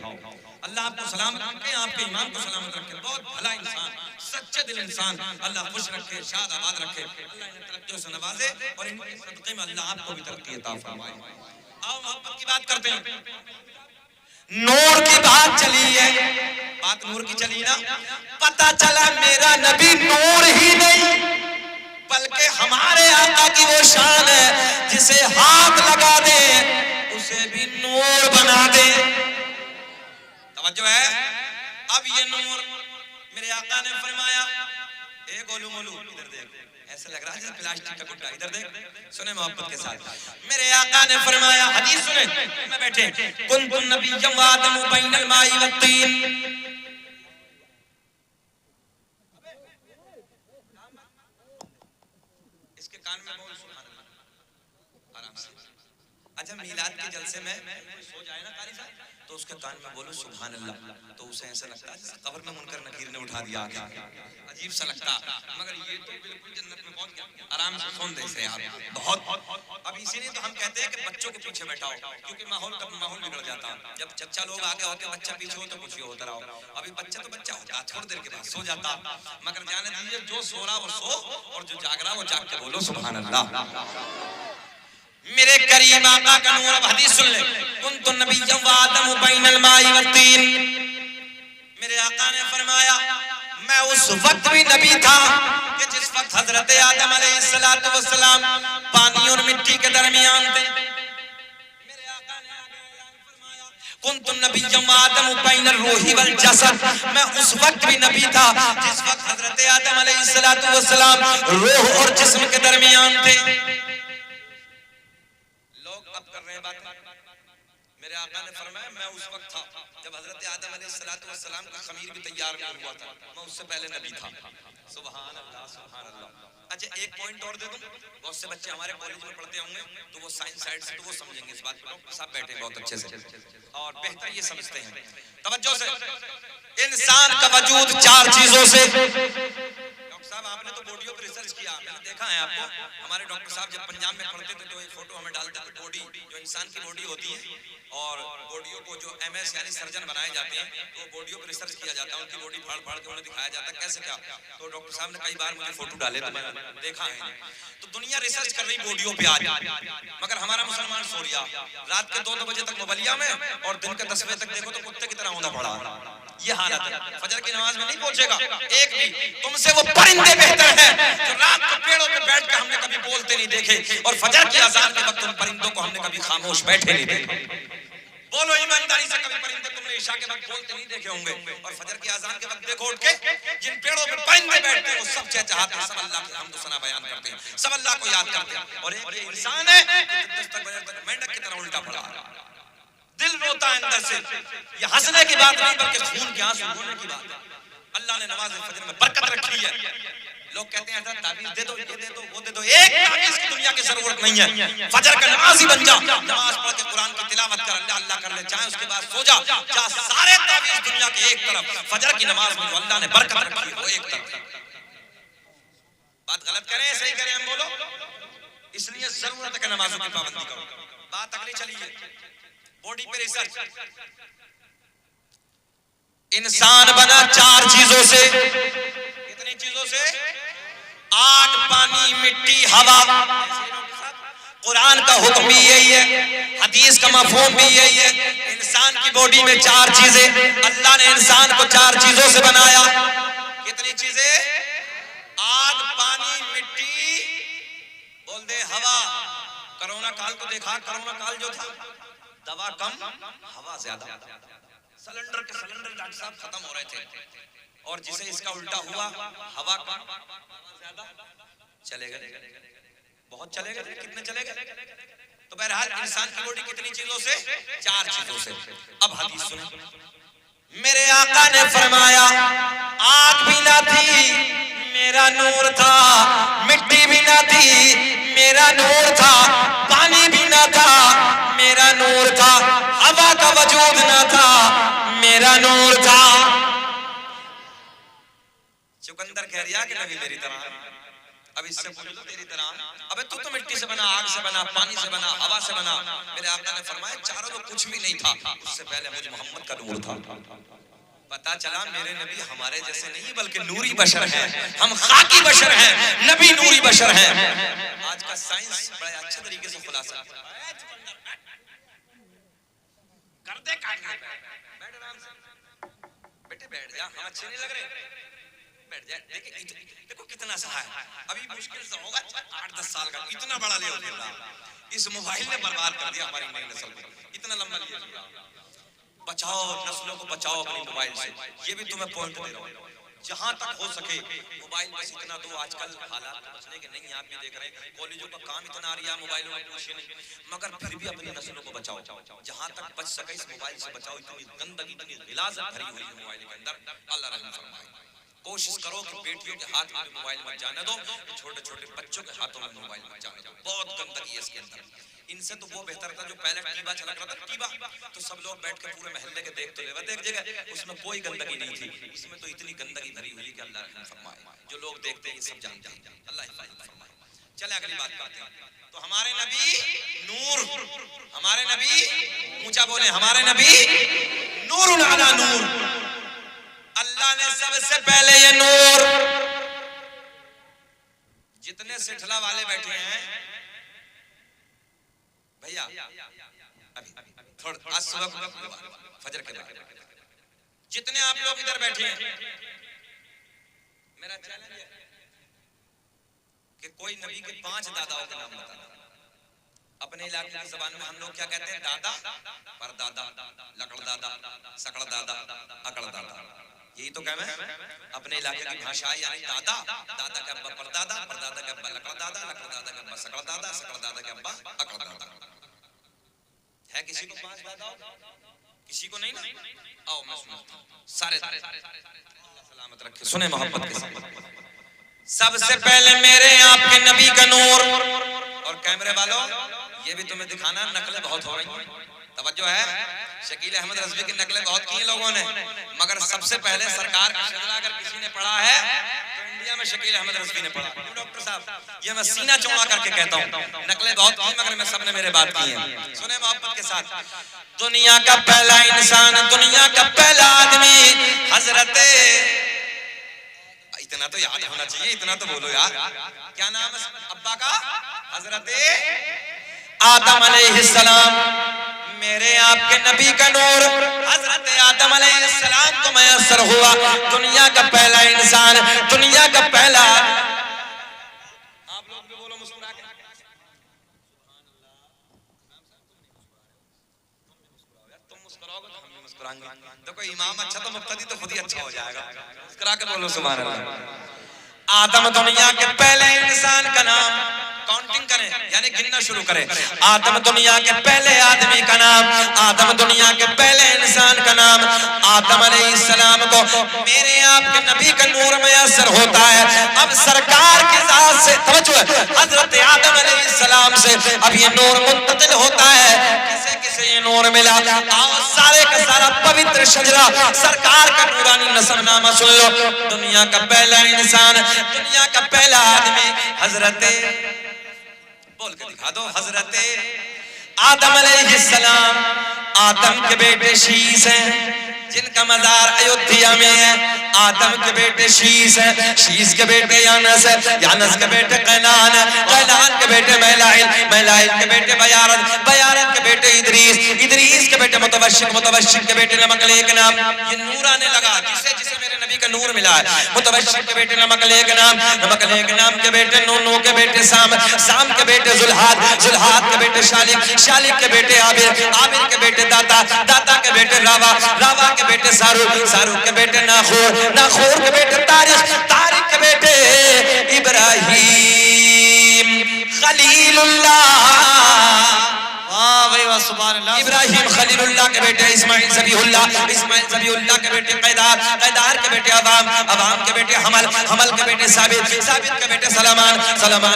अल्लाह आपको सलामत रखे, आपके इमाम को सलामत रखे। बहुत भला इंसान, सच्चे दिल इंसान, अल्लाह खुश रखे, शाद आबाद रखे, अल्लाह इन्हें तरक्कियों से नवाजे और इनके सदक़े में अल्लाह आपको भी तरक्की अता फरमाए। आओ मोहब्बत की बात करते हैं। नूर की बात चली है, बात नूर की चली ना, पता चला मेरा नबी नूर ही नहीं बल्कि हमारे आका की वो शान है जिसे हाथ लगा दे उसे भी नूर बना दे। तवज्जो है। अब ये नूर मेरे आका ने फरमाया, ए गोलू मोलू इधर देख, ऐसा लग रहा है जैसे प्लास्टिक का गुड्डा, इधर देख, सुने मोहब्बत के साथ। मेरे आका ने फरमाया, हदीस सुने में बैठे, कुन्तु नबिय्यम व आदमु बैनल माई वत्तीन। इसके कान में बोल सुभान अल्लाह आराम से। अच्छा मीलाद के जलसे में सो जाए ना कारी साहब तो उसके कान में बोलो सुभान अल्लाह, तो उसे ऐसा लगता है जैसे कब्र में मुनकर नकीर ने उठा दिया आगे, अजीब सा लगता। मगर ये तो बिल्कुल जन्नत में पहुंच गया, आराम से सुन दे इसे यार बहुत। अब इसीलिए तो हम कहते हैं कि बच्चों के पीछे बैठाओ, क्योंकि माहौल बिगड़ जाता है। जब चच्चा लोग आगे होते बच्चा पीछे हो तो कुछ होता रहो। अभी बच्चा तो बच्चा होता, थोड़ी देर के बाद सो जाता। मगर जाने दीजिए, जो सो रहा वो सो और जो जाग रहा वो जाग के बोलो सुभान अल्लाह। मेरे करीम आका का नूर। अब हदीस सुन ले, कुन्तु नबिय्यम व आदमु बैनल माई वत्तीन। मेरे आका ने फरमाया, मैं उस वक्त भी नबी था कि जिस वक्त हजरत आदम अलैहिस्सलातु वस्सलाम पानी और मिट्टी के दरमियान थे। मेरे आका ने फरमाया, कुन्तु नबिय्यम व आदमु बैनल रूही वल जसद। मैं उस वक्त भी नबी था जिस वक्त हजरत आदम अलैहिस्सलातु वस्सलाम रूह और जिस्म के दरमियान थे। मेरे आका ने फरमाया, मैं उस वक्त था जब हजरत आदम अलैहिस्सलाम का खमीर भी तैयार नहीं हुआ था, मैं उससे पहले नबी था। सुभान अल्लाह, सुभान अल्लाह। अच्छा एक पॉइंट और दे दूं, बहुत से बच्चे हमारे कॉलेज में पढ़ते होंगे तो वो साइंस साइड से तो वो समझेंगे इस बात को, सब बैठे बहुत अच्छे से और बेहतर ये समझते हैं। तवज्जो से, इंसान का वजूद चार चीजों से। साहब आपने तो बॉडियों पर रिसर्च किया, मैंने देखा है आपको। हमारे डॉक्टर साहब जब पंजाब में पढ़ते थे तो एक फोटो हमें डालते थे, बॉडी जो इंसान की बॉडी होती है और बॉडियों को जो एमएस यानी सर्जन बनाए जाते हैं तो बॉडियों पर रिसर्च किया जाता है, उनकी बॉडी फाड़ फाड़ के उन्हें दिखाया जाता है कैसे क्या। तो डॉक्टर साहब ने कई बार मुझे फोटो डाले तो मैंने देखा है। तो दुनिया रिसर्च कर रही बॉडियों पे आज, मगर हमारा मुसलमान सो रिया रात के 2-2 बजे तक मोबाइलिया में और दिन के 10 बजे तक देखो तो कुत्ते की तरह औंधा पड़ा। ये हालत है, फजर की नमाज में नहीं पहुंचेगा एक भी। तुमसे वो परिंदे बेहतर हैं जो रात को पेड़ों पे बैठ के हमने कभी बोलते नहीं देखे और फजर की अजान के वक्त उन परिंदों को हमने कभी खामोश बैठे नहीं देखे। बोलो ईमानदारी से, कभी परिंदे तुमने इशा के वक्त बोलते नहीं देखे होंगे और फजर की अजान के वक्त देखो उठ के जिन पेड़ों पे परिंदे बैठते हैं वो सब चहचहाते हैं, सब अल्लाह की हम्द सना बयान करते हैं, सब अल्लाह को याद करते हैं। और एक ये इंसान है 10 बजे तक मेंढक की तरह उल्टा पड़ा, दिल रोता है अंदर से। ये हंसने की बात नहीं बल्कि खून के आंसू होने की बात है। अल्लाह ने नमाज फजर में बरकत रखी है। लोग कहते हैं ताबीज दे दो, ये दे दो, वो दे दो, एक ताबीज की दुनिया की जरूरत नहीं है। फजर का नमाज ही बन जा, नमाज पढ़ के कुरान की तिलावत कर, अल्लाह अल्लाह कर ले, चाहे उसके बाद सो जा, जा सारे ताबीज दुनिया के एक तरफ, फजर की नमाज में जो अल्लाह ने बरकत रखी है वो एक तरफ। बात गलत करें सही करें हम बोलो, इसलिए जरूरत है कि नमाजों की पाबंदी करो। बात अगली चलिए, बॉडी पे रिसर्च। इंसान बना 4 चीजों से। कितनी चीजों से? आग, पानी, मिट्टी, हवा। कुरान का हुक्म भी यही है, हदीस का मफहूम भी यही है। इंसान की बॉडी में 4 चीजें, अल्लाह ने इंसान को 4 चीजों से बनाया। कितनी चीजें? आग, पानी, मिट्टी, बोल दे हवा। कोरोना काल को देखा, कोरोना काल जो था दवा कम हवा ज्यादा, सिलेंडर के सिलेंडर डॉक्टर साहब खत्म हो रहे थे और जिसे इसका उल्टा हुआ, हवा कम ज्यादा चले गए, बहुत चले गए। कितने चले गए? तो बहरहाल इंसान की बॉडी कितनी चीजों से? 4 चीजों से। अब हदीस सुनो, मेरे आका ने फरमाया, आग भी ना थी मेरा नूर था, मिट्टी भी ना थी मेरा नूर था, पानी भी ना था मेरा नूर था, हवा बाबा का वजूद ना था, मेरा नूर था। चुकंदर कह रिया कि नबी मेरी तरह, अब इससे पूछ लो तेरी तरह। अबे तू तो मिट्टी से बना, आग से बना, पानी से बना, हवा से बना। मेरे आका ने फरमाया चारों में कुछ भी नहीं था, उससे पहले मुझ मोहम्मद का नूर था। पता चला मेरे नबी हमारे जैसे नहीं बल्कि नूरी बशर हैं, हम खाकी बशर हैं, नबी नूरी बशर हैं। आज का साइंस बड़े अच्छे तरीके से खुलासा कर दे। बैठ आराम से, बेटे बैठ जा, हम अच्छे नहीं लग रहे, बैठ जा। देखो कितना सहा है, अभी मुश्किल से होगा 8-10 साल का, इतना बड़ा ले होगा। इस मोबाइल ने बर्बाद कर दिया हमारी नई नस्ल को, इतना लंबा लिया। बचाओ नस्लों को, बचाओ अपनी मोबाइल से। ये भी तुम्हें पॉइंट दे रहा हूँ, जहां तक हो सके मोबाइल बस इतना दो। आजकल हालात बचने के नहीं, आप भी देख रहे हैं कॉलेजों का काम इतना आ रहा है, मोबाइलों में पूछिए नहीं, मगर फिर भी अपनी नस्लों को बचाओ, जहां तक बच सके इस मोबाइल से बचाओ। इतनी गंदगी, इतनी गिलाजत भरी हुई है मोबाइल के अंदर, अल्लाह रहम फरमाए। कोशिश करो कि बेटियों के हाथ में मोबाइल मत जाने दो, छोटे छोटे बच्चों के हाथों में मोबाइल मत जाने दो, बहुत गंदगी है इसके अंदर। इनसे तो वो बेहतर था जो पहले टीबा चला करता था, टीबा तो सब लोग बैठ के पूरे मोहल्ले के देख तो लेवा, देख जगह उसमें कोई गंदगी नहीं थी, इसमें तो इतनी गंदगी भरी हुई कि अल्लाह रहम फरमाए। जो लोग देखते हैं ये सब जानते हैं, अल्लाह हिफाजत फरमाए। चले अगली बात करते हैं। तो हमारे नबी नूर, हमारे नबी ऊंचा बोले, हमारे नबी नूरुन अला नूर। अल्लाह ने सबसे पहले ये नूर, जितने सिठला वाले बैठे हैं भैया, अभी थोड़ा आज सुबह फजर के बाद जितने आप लोग इधर बैठे हैं, मेरा चैलेंज है कि कोई नबी के 5 दादाओं के नाम बताना। अपने इलाके की ज़बान में हम लोग क्या कहते हैं? दादा, परदादा, लकड़ दादा, सकड़ दादा, अकड़ दादा, यही तो कहना है अपने इलाके की भाषा। यानी दादा, दादा के अब्बा परदादा, परदादा के अब्बा लकड़ दादा, लकड़ दादा के अब्बा सकड़ दादा, सकड़ दादा के अब्बा अकड़ दादा। है किसी को 5 दादा? किसी को नहीं ना? आओ मैं सुनाता हूं सारे सलामत रखे, सुने मोहब्बत के साथ। सबसे पहले मेरे आपके नबी का नूर। और कैमरे वालों ये भी तुम्हें दिखाना, नकलें बहुत हो रही हैं, तवज्जो है। शकील अहमद रज़वी की नकलें बहुत की लोगों ने, मगर सबसे पहले सरकार का शजरा अगर किसी ने पढ़ा है तो इंडिया में शकील अहमद रज़वी ने पढ़ा। डॉक्टर साहब ये मैं सीना चौड़ा करके कहता हूँ, नकलें बहुत की मगर मैं सबने मेरे बात की है। सुने मोहब्बत के साथ। दुनिया का पहला इंसान, दुनिया का पहला आदमी हजरत, इतना तो याद होना चाहिए, इतना तो बोलो यार, क्या नाम है अब्बा का? हजरत आदम अलैहिस्सलाम। मेरे आपके नबी का नूर हजरत आदम अलैहिस्सलाम को मयस्सर हुआ। दुनिया का पहला इंसान, दुनिया का पहला। आप लोग भी बोलो मुस्कुरा के। तुम मुस्कुराओगे तो हम भी मुस्कुराएंगे। देखो इमाम अच्छा तो मुक्तदी तो खुद ही अच्छा हो जाएगा। मुस्कुरा के बोलो सुभान अल्लाह। आदम दुनिया के पहले इंसान का नाम, काउंटिंग करें यानी गिनना शुरू करें। आदम दुनिया के पहले आदमी का नाम, आदम दुनिया के पहले इंसान का नाम। आदम अलैहिस्सलाम को मेरे आपके नबी का नूर मयस्सर होता है। अब सरकार की जात से तवज्जो है, हजरत आदम अलैहिस्सलाम से अब ये नूर मुंतकिल होता है। किसे किसे ये नूर मिला? आओ सारे का सारा पवित्र शजरा सरकार का नूरानी नसबनामा सुन लो। दुनिया का पहला इंसान, दुनिया का पहला आदमी हजरत, बोल के दिखा दो, हजरत आदम अलैहिस्सलाम। आदम के बेटे शीश हैं जिनका मजार अयोध्या में है। आदम के बेटे शीश है, शीश के बेटे यानस है, यानस के बेटे कैनान है, कैनान के बेटे मैलाइल, मैलाइल के बेटे बयारत, बयारत के बेटे इदरीस, इदरीस के बेटे मुतवश्शिक, मुतवश्शिक के बेटे नमकलेक नाम। ये नूर आने लगा जिसे जिसे मेरे नबी का नूर मिला है। मुतवश्शिक के बेटे नमकलेक नाम, नमकलेक नाम के बेटे नून, नून के बेटे साम, साम के बेटे जुल्हाद, जुल्हाद के बेटे शालिक, शालिक के बेटे आबिर, आबिर के बेटे दाता, दाता के बेटे रावा, रावा के बेटे सारूक, सारूक के बेटे नाखूर, नाखूर के बेटे तारिक, तारिक के बेटे इब्राहिम खलीलुल्लाह। वाह भाई वाह सुभान अल्लाह। इब्राहिम खलीलुल्लाह के बेटे इस्माइल ज़बीहुल्लाह के बेटे कैदार के बेटे अवाम के बेटे हमल के बेटे साबित के बेटे सलमान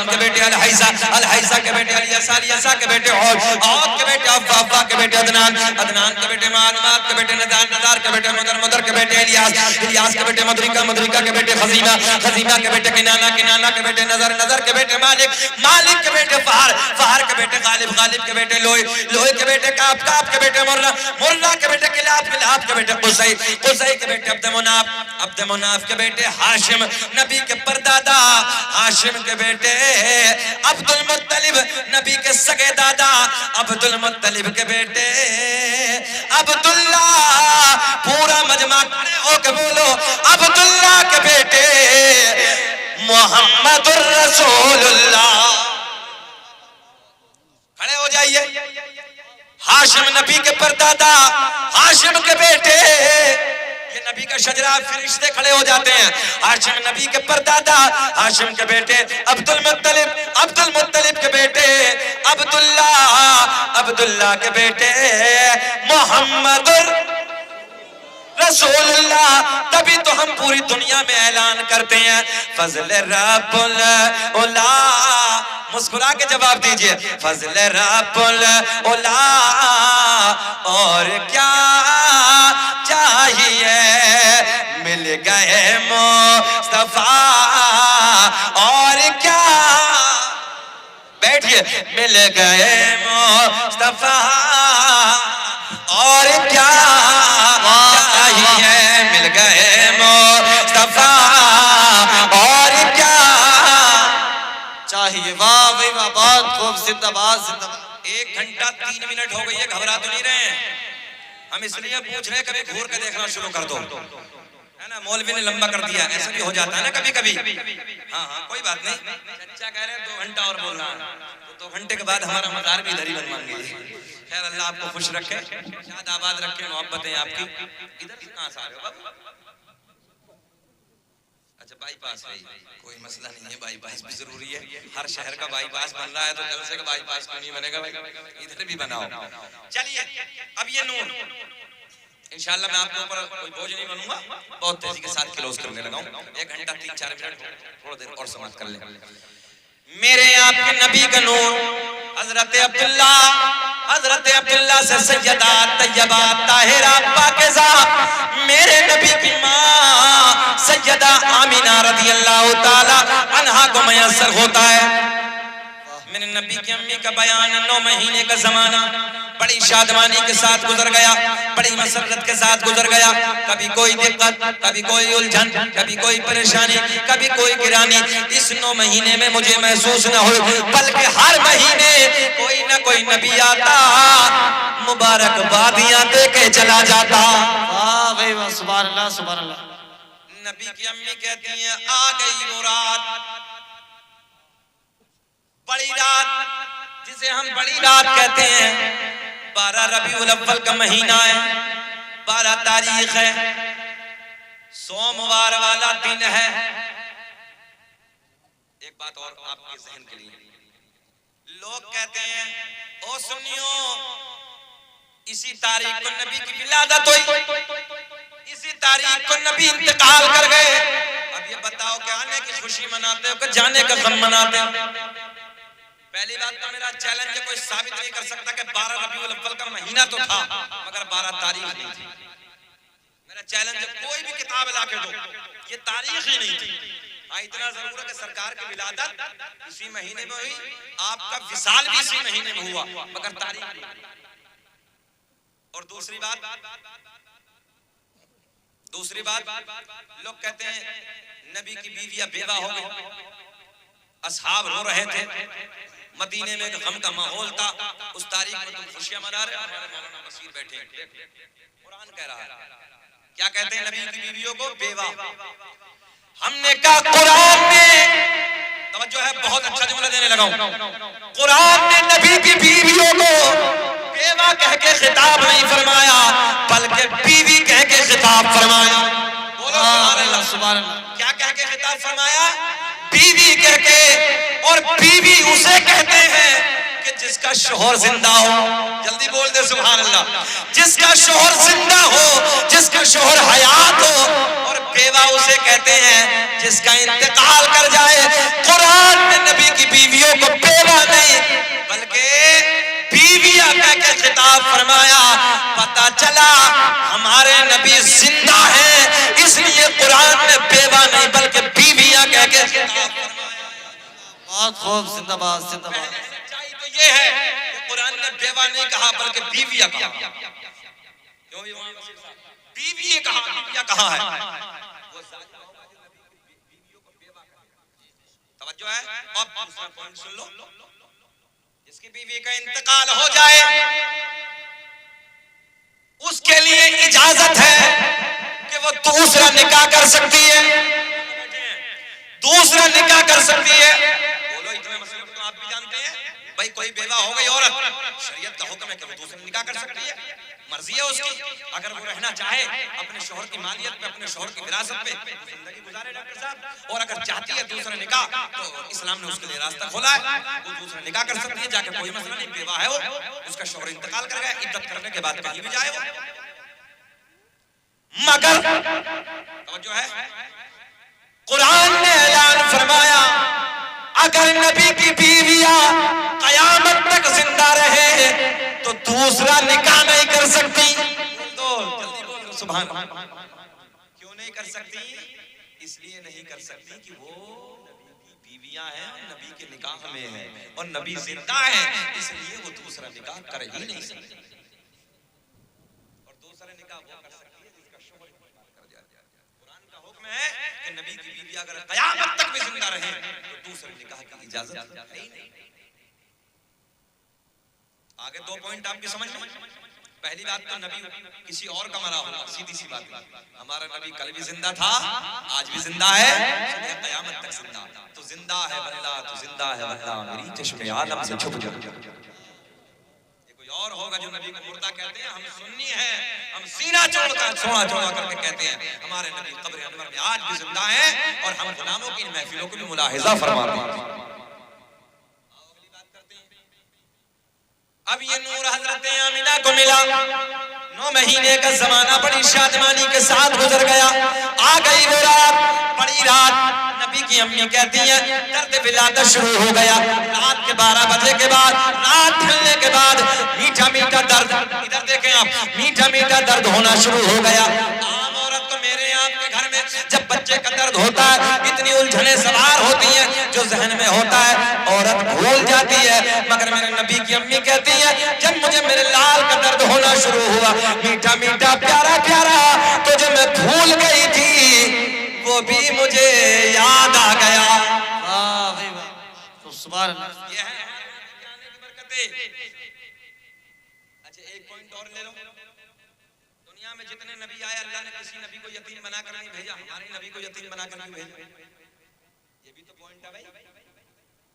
के बेटे अल-हैसा के बेटे अलियसा के बेटे औद के बेटे अव्वा के बेटे अदनान के बेटे माद के बेटे नदार के बेटे मुदर के बेटे इलियास के बेटे मदरिका के बेटे खजीमा के बेटे किनाना के बेटे नजर के बेटे मालिक के बेटे फहर के बेटे गालिब के बेटे लोहे के बेटे काब के बेटे मुर्रा के बेटे किलाब के बेटे कुसै के बेटे अब्द मुनाफ के बेटे हाशिम नबी के परदादा हाशिम के बेटे अब्दुल मुत्तलिब नबी के सगे दादा अब्दुल मुत्तलिब के बेटे अब्दुल्ला पूरा मजमा खड़े होकर बोलो अब्दुल्ला के बेटे मोहम्मदुर रसूलुल्लाह। खड़े हो जाइए। हाशिम नबी के परदादा हाशिम के बेटे, ये नबी का शजरा, फरिश्ते खड़े हो जाते हैं। हाशिम नबी के परदादा हाशिम के बेटे अब्दुल मुत्तलिब के बेटे अब्दुल्ला के बेटे मोहम्मदुर रसूलुल्लाह। तभी तो हम पूरी दुनिया में ऐलान करते हैं फज़ल रब्बुल उला। मुस्कुरा के जवाब दीजिए फज़ल रब्बुल उला। और क्या चाहिए मिल गए मुस्तफा। और क्या, बैठिए, मिल गए मुस्तफा। और क्या चाहिए मिल गए मुस्तफा। और क्या चाहिए। वाह भाई वाह, बहुत खूब, जिंदाबाद जिंदाबाद। 1 घंटा 3 मिनट हो गई है, घबरा तो नहीं रहे हैं हम, इसलिए पूछ रहे हैं कभी घूर के देखना शुरू कर दो, है ना। मौलवी ने लंबा कर दिया, ऐसा भी हो जाता है ना कभी कभी। हाँ हाँ कोई बात नहीं, चचा कह रहे हैं 2 घंटा और बोलना है, तो 2 घंटे के बाद हमारा मजार भी इधर ही बनवाएंगे। खैर अल्लाह आपको खुश रखे, शाद आबाद रखे, मोहब्बतें आपकी। इधर कहाँ से आ रहे हो बाबू? अच्छा बाईपास है, कोई मसला नहीं है, बाईपास भी जरूरी है। हर शहर का बाईपास बन रहा है तो जलसे का बाईपास क्यों नहीं बनेगा भाई, इधर भी बनाओ। चलिए अब ये नूर इंशाल्लाह मैं आपके ऊपर कोई बोझ नहीं बनूंगा, बहुत तेजी के साथ क्लोज करने लगा हूं। 1 घंटा 3-4 मिनट थोड़ा देर और समाप्त कर ले। मेरे आपके नबी का नूर हजरत अब्दुल्ला से सैयदा तैयबा ताहिरा पाकिज़ा, मेरे नबी की माँ सैयदा आमिना रज़ियल्लाहु ताला अन्हा को मयस्सर होता है। मेरे नबी की अम्मी का बयान 9 महीने का जमाना बड़ी शादमानी के साथ गुजर गया, बड़ी मसरत के साथ गुजर गया। कभी कोई दिक्कत, कभी कोई उलझन, कभी कोई परेशानी, कभी कोई गिरानी। इस 9 महीने में मुझे महसूस न हुई, बल्कि हर महीने कोई न कोई नबी आता, मुबारकबादियां दे के चला जाता। वाह भाई वाह, सुभान अल्लाह सुभान अल्लाह। नबी की अम्मी कहती हैं आ गई वो रात, बड़ी रात जिसे हम बड़ी रात कहते हैं। 12 रबीउल अव्वल का महीना है, 12 तारीख है, सोमवार वाला दिन है। एक बात और आपके ज़हन के लिए, लोग कहते हैं ओ सुनियो इसी तारीख को नबी की विलादत हुई, इसी तारीख को नबी इंतकाल कर गए। अब ये बताओ कि आने की खुशी मनाते हो कि जाने का गम मनाते हो? पहली बात तो मेरा चैलेंज है, कोई साबित नहीं कर सकता कि 12 रबीउल अव्वल का महीना तो था मगर 12 तारीख नहीं थी। मेरा चैलेंज है, कोई भी किताब ला के दो, ये तारीख ही नहीं थी। हाँ इतना जरूर है कि सरकार की विलादत इसी महीने में हुई, आपका विसाल भी इसी महीने में हुआ, मगर तारीख नहीं। और दूसरी बात लोग कहते हैं नबी की बीवियां बेवा हो गई, असहाब रो रहे थे, मदीने में गम का माहौल था, उस तारीख में तुम खुशियां मना रहे हो। मौलाना बशीर बैठे, कुरान कह रहा है, क्या कहते हैं नबी की बीवियों को? बेवा। हमने कहा कुरान ने, तवज्जो है, बहुत अच्छा जुमला देने लगा हूं, कुरान ने नबी की बीवियों को बेवा कह के खिताब नहीं फरमाया, बल्कि बीवी कह के खिताब फरमाया। बोलो सुभान अल्लाह। क्या कह के खिताब फरमाया? बीवी कह के। और बीवी उसे कहते हैं कि जिसका शोहर जिंदा हो, जल्दी बोल दे सुभान अल्लाह, जिसका शोहर जिंदा हो, जिसका शोहर हयात हो, और बेवा उसे कहते हैं जिसका इंतकाल कर जाए। कुरान में नबी की बीवियों को बेवा नहीं बल्कि बीवियां कह के खिताब फरमाया। पता चला हमारे नबी जिंदा हैं, इसलिए कुरान में बेवा नहीं बल्कि बीवियां कह के खिताब फरमाया। बहुत खूब, जिंदाबाद जिंदाबाद। सच्चाई तो ये है कि कुरान ने बेवा नहीं कहा बल्कि बीवियां कहा। क्यों बीवी कहा, बीवियां कहा है। तवज्जो है। अब दूसरा पॉइंट सुन लो, जिसकी बीवी का इंतकाल हो जाए उसके लिए इजाजत है कि वो दूसरा निकाह कर सकती है, दूसरा निकाह कर सकती है। बोलो, इतने मसले तो आप भी जानते हैं भाई। कोई बेवा हो गई औरत, शरीयत का हुक्म है कि वो दूसरा निकाह कर सकती है, मर्जी है उसकी। अगर वो रहना चाहे अपने शोहर की मालियत पे, अपने शोहर की विरासत पे जिंदगी गुजारे डॉक्टर साहब, और अगर चाहती है दूसरा निकाह तो इस्लाम ने उसके लिए रास्ता खोला है, वो दूसरा निकाह कर सकती है जाके, कोई मसला नहीं। बेवा है वो, उसका शोहर इंतकाल कर गया, इद्दत करने के बाद कहीं भी जाए वो। मगर जो है कुरान ने ऐलान फरमाया अगर नबी की बीवियां कयामत तक जिंदा रहे तो दूसरा निकाह नहीं कर सकती। तो जल्दी बोलो सुभान अल्लाह। क्यों नहीं कर सकती? इसलिए नहीं कर सकती कि वो नबी की बीवियां हैं, नबी के निकाह में हैं और नबी जिंदा है, इसलिए वो दूसरा निकाह कर ही नहीं सकती। और दूसरा निकाह वो कर सकती है जिसका शोहर कर दिया। कुरान का हुक्म है कि नबी की बीवी अगर कयामत तक भी जिंदा रहे तो दूसरे निकाह की इजाजत नहीं। आगे दो पॉइंट आपकी समझ में। पहली बात तो नबी किसी और का मरा होगा, सीधी सी बात। हमारा नबी कल भी जिंदा था, आज भी जिंदा है, कयामत तक जिंदा। तो जिंदा है बल्ला, तो जिंदा है बल्ला, मेरी चश्मे आलम से छुप जा। ये कोई और होगा जो नबी को मुर्दा कहते हैं। हम सुन्नी हैं, हम सीना छोड़कर सोना छोड़ा करके कहते हैं हमारे नबी कब्र अनवर में आज भी जिंदा हैं और हम गुलामों की महफिलों को भी मुलाहिजा फरमाते हैं। अब ये नूर हजरत आमिना को मिला, 9 महीने का जमाना बड़ी शादमानी के साथ गुजर गया। आ गई वो रात, बड़ी रात। नबी की अम्मी कहती है दर्द विलादत शुरू हो गया। रात के 12 बजे के बाद, रात ढलने के बाद मीठा मीठा दर्द, इधर देखें आप, मीठा मीठा दर्द होना शुरू हो गया। आम औरत को मेरे आपके घर में जब बच्चे का दर्द होता है इतनी उलझने सवार होती हैं, जो जहन में होता है औरत भूल जाती है। मगर मेरे नबी की अम्मी कहती है जब मुझे मेरे लाल का दर्द होना शुरू हुआ, मीठा मीठा प्यारा प्यारा तो जो मैं भूल गई थी वो भी मुझे याद आ गया। वाह भाई वाह, तो सुभान अल्लाह। ये है की बरकतें। अच्छा एक पॉइंट और ले लो। दुनिया में जितने नबी आए अल्लाह ने किसी नबी को यतीम बनाकर नहीं भेजा, हमारे नबी को यतीम बनाकर नहीं भेजा। ये भी तो पॉइंट है भाई।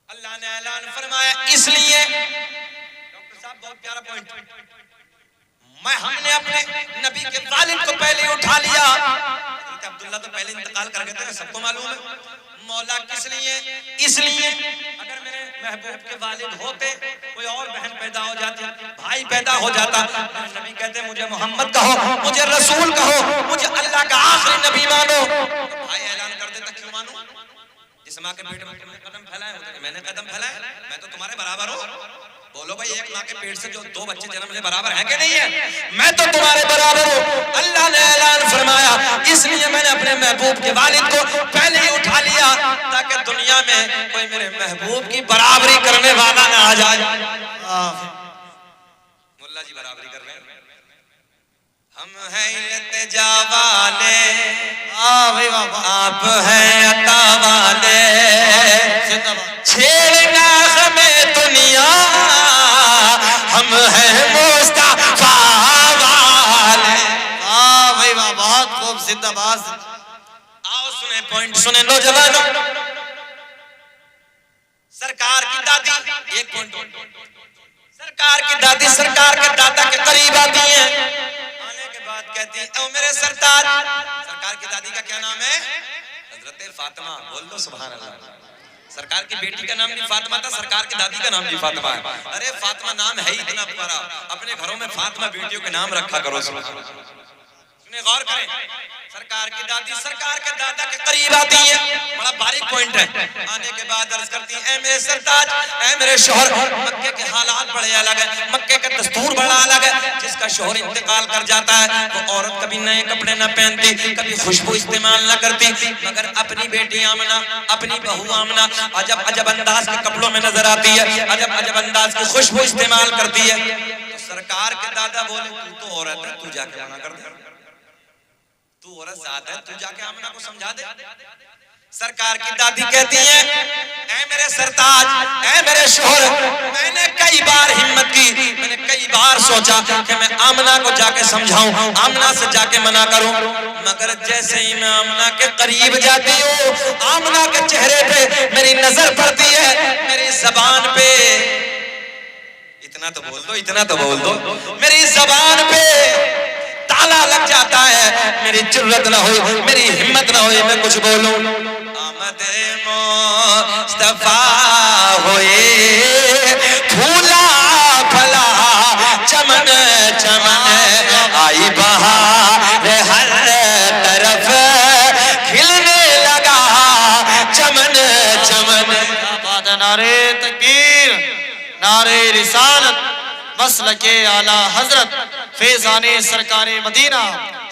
अल्लाह ने ऐलान फरमाया, इसलिए डॉक्टर साहब बहुत प्यारा पॉइंट, हमने अपने नबी के वालिद को पहले उठा लिया। अब्दुल्ला तो पहले इंतकाल कर गए थे, सबको मालूम है। मौला किस लिए? इसलिए अगर मेरे महबूब के वालिद होते, कोई और बहन पैदा हो जाती, भाई पैदा हो जाता, नबी कहते मुझे मोहम्मद कहो, मुझे रसूल कहो, मुझे अल्लाह का आखिरी नबी मानो। भाई ऐलान कर देता क्यों मानो? जिस माँ के पेट में तुमने कदम फैलाए, मैंने कदम फैलाए, मैं तो तुम्हारे बराबर हूँ। बोलो भाई, एक माँ के पेट से जो 2 बच्चे जन्म ले बराबर है कि नहीं है? मैं तो तुम्हारे बराबर हूँ। अल्लाह ने ऐलान फरमाया, इसलिए मैंने अपने महबूब के वालिद को पहले ही उठा लिया ताकि दुनिया में कोई मेरे महबूब की बराबरी करने वाला ना आ जाए। मुल्ला जी बराबरी कर रहे हैं। हम हैं इल्तिजा वाले, आप हैं अता वाले, छेड़ना हमें दुनिया, हम हैं मुस्तफा वाले। भाई वाह, बहुत खूब, जिंदाबाद। आओ सुने पॉइंट, सुने नौजवानों। सरकार की दादी, एक पॉइंट, सरकार की दादी सरकार के दादा के करीब आती हैं, आने के बाद कहती है ओ मेरे सरदार। सरकार की दादी का क्या नाम है? हजरत फातिमा। बोल दो सुभान अल्लाह। सरकार की बेटी का नाम भी फातिमा था, सरकार की दादी का नाम भी फातिमा है। अरे फातिमा नाम है ही इतना प्यारा, अपने घरों में फातिमा बेटियों के नाम रखा करो। सुने, गौर करें, सरकार की दादी सरकार के दादा के करीब आती है, बड़ा बारीक पॉइंट है। आने के बाद अर्ज करती है, ऐ मेरे सरताज, ऐ मेरे शोहर, मक्के के हालात बड़े अलग है, मक्के का दस्तूर बड़ा अलग है। जिसका शोहर इंतकाल कर जाता है वो औरत कभी नए कपड़े न पहनती, कभी खुशबू इस्तेमाल न करती, मगर अपनी बेटी आमना, अपनी बहू आमना अजब अजब अंदाज के कपड़ों में नजर आती है, अजब अजब अंदाज की खुशबू इस्तेमाल करती है। तो सरकार के दादा बोले, तू तो औरत है, तू जाके मना कर दे, तू औरत जात है, तू जाके आमना को समझा दे। सरकार की दादी कहती है, ऐ मेरे सरताज, ऐ मेरे शोहर, मैंने कई बार हिम्मत की, मैंने कई बार सोचा कि मैं आमना को जाके समझाऊं, आमना से जाके मना करूं, मगर जैसे ही मैं आमना के करीब जाती हूँ, आमना के चेहरे पे मेरी नजर पड़ती है, मेरी जबान पे, इतना तो बोल दो, इतना तो बोल दो, मेरी जबान पे ताला लग जाता है, मेरी जुर्रत ना हो, मेरी हिम्मत ना हो मैं कुछ बोलूं। आमद मुस्तफा होए फूला फला चमन चमन आई बहार हर तरफ खिलने लगा चमन चमन। नारे तकबीर, नारे रिसालत, मसलके आला हजरत फैजाने सरकारे मदीना,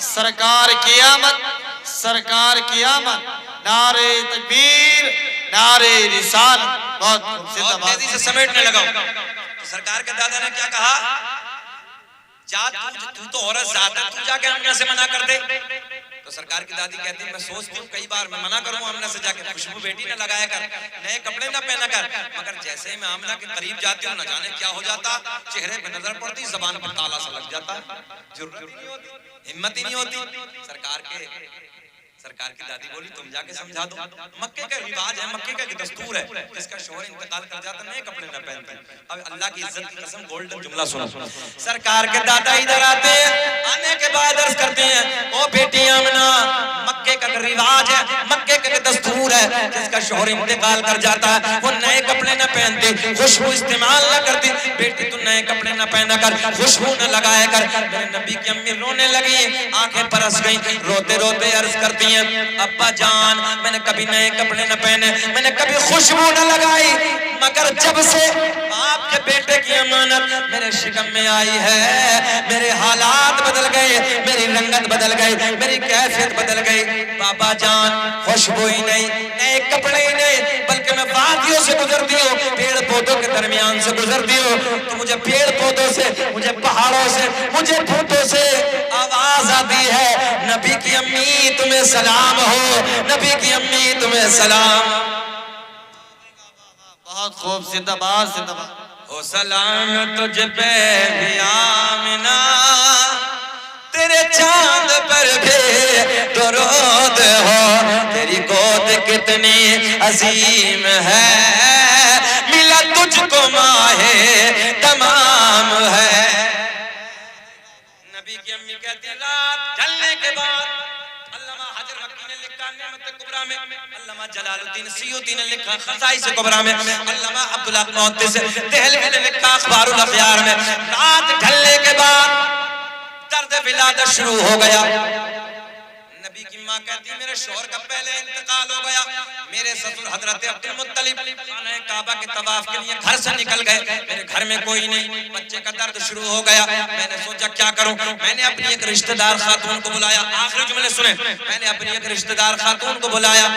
सरकार की आमद, सरकार की आमद, नारे तकबीर, नारे रिसालत। बहुत तेजी से समेटने लगा। तो सरकार के दादा ने क्या कहा, जा तू तो औरत जात है, तू जाके आमना से मना कर दे। तो सरकार की दादी कहती है, मैं सोचती हूँ कई बार मैं मना करूँ आमना से जाके, खुशबू बेटी न लगाया कर, नए कपड़े न पहना कर, मगर जैसे ही मैं आमना के करीब जाती हूँ न जाने क्या हो जाता, चेहरे पे नजर पड़ती, जबान पर ताला सा लग जाता, जरूरत ही नहीं होती, हिम्मत ही नहीं होती। सरकार की दादी बोली, तुम जाके समझा दो, मक्के का रिवाज है, मक्के का दस्तूर है, जिसका शोहर इंतकाल कर जाता नए कपड़े न पहनते। अब अल्लाह की इज्जत की कसम, गोल्डन जुमला सुनो। सरकार के दादा इधर आते हैं, आने के बाद अर्ज करते हैं, ओ बेटी आमना, मक्के का रिवाज है, मक्के का दस्तूर है, जिसका शोहर इंतकाल कर जाता है वो नए कपड़े न पहनते, खुशबू इस्तेमाल न करती, बेटी तू नए कपड़े न पहना कर, खुशबू न लगाया कर। मेरे नबी की अम्मी रोने लगी, आंखें बरस गई, रोते रोते अर्ज करती, अब्बा जान, मैंने कभी नए कपड़े न पहने, मैंने कभी खुशबू न लगाई, मगर जब से आपके बेटे की अमानत मेरे शिकम में आई है, मेरे हालात बदल गए, मेरी रंगत बदल गई, मेरी कैफियत बदल गई। बाबा जान, खुशबू ही नहीं, नए कपड़े ही नहीं, बल्कि मैं वादियों से गुजरती हूँ, पेड़ पौधों के दरमियान से गुजरती हूँ, तो मुझे पेड़ पौधों से, मुझे पहाड़ों से, मुझे फूटों से आवाज आती है, नबी की अम्मी तुम्हें सलाम हो, नबी की अम्मी तुम्हें सलाम। बहुत खूब, जिंदाबाद जिंदाबाद। हो सलाम तुझ पे भी आमिना, तेरे चांद पर भी दरूद हो, तेरी गोद कितनी अजीम है, मिला तुझको माहे तमाम है। नबी की अम्मी कहती है, रात ढलने के बाद, अल्लामा हजर मक्की ने लिखा नेमत कुबरा में, अल्लामा जलालुद्दीन सियूती ने लिखा खसाइस कुबरा में, अल्लामा अब्दुल हक मुहद्दिस देहलवी ने लिखा अखबारुल अखयार में, रात ढलने के बाद दर्द विलादत शुरू हो गया। नबी की माँ कहती है, मेरे शौहर का पहले इंतकाल हो गया, मेरे ससुर हजरत अब्दुल मुत्तलिब खाने काबा के तवाफ के लिए घर से निकल गए, मेरे घर में कोई नहीं, बच्चे का दर्द शुरू हो गया। मैंने सोचा क्या करूं, मैंने अपनी एक रिश्तेदार खातून को बुलाया, आखिरी जुमले सुने, मैंने अपनी एक रिश्तेदार खातून को बुलाया,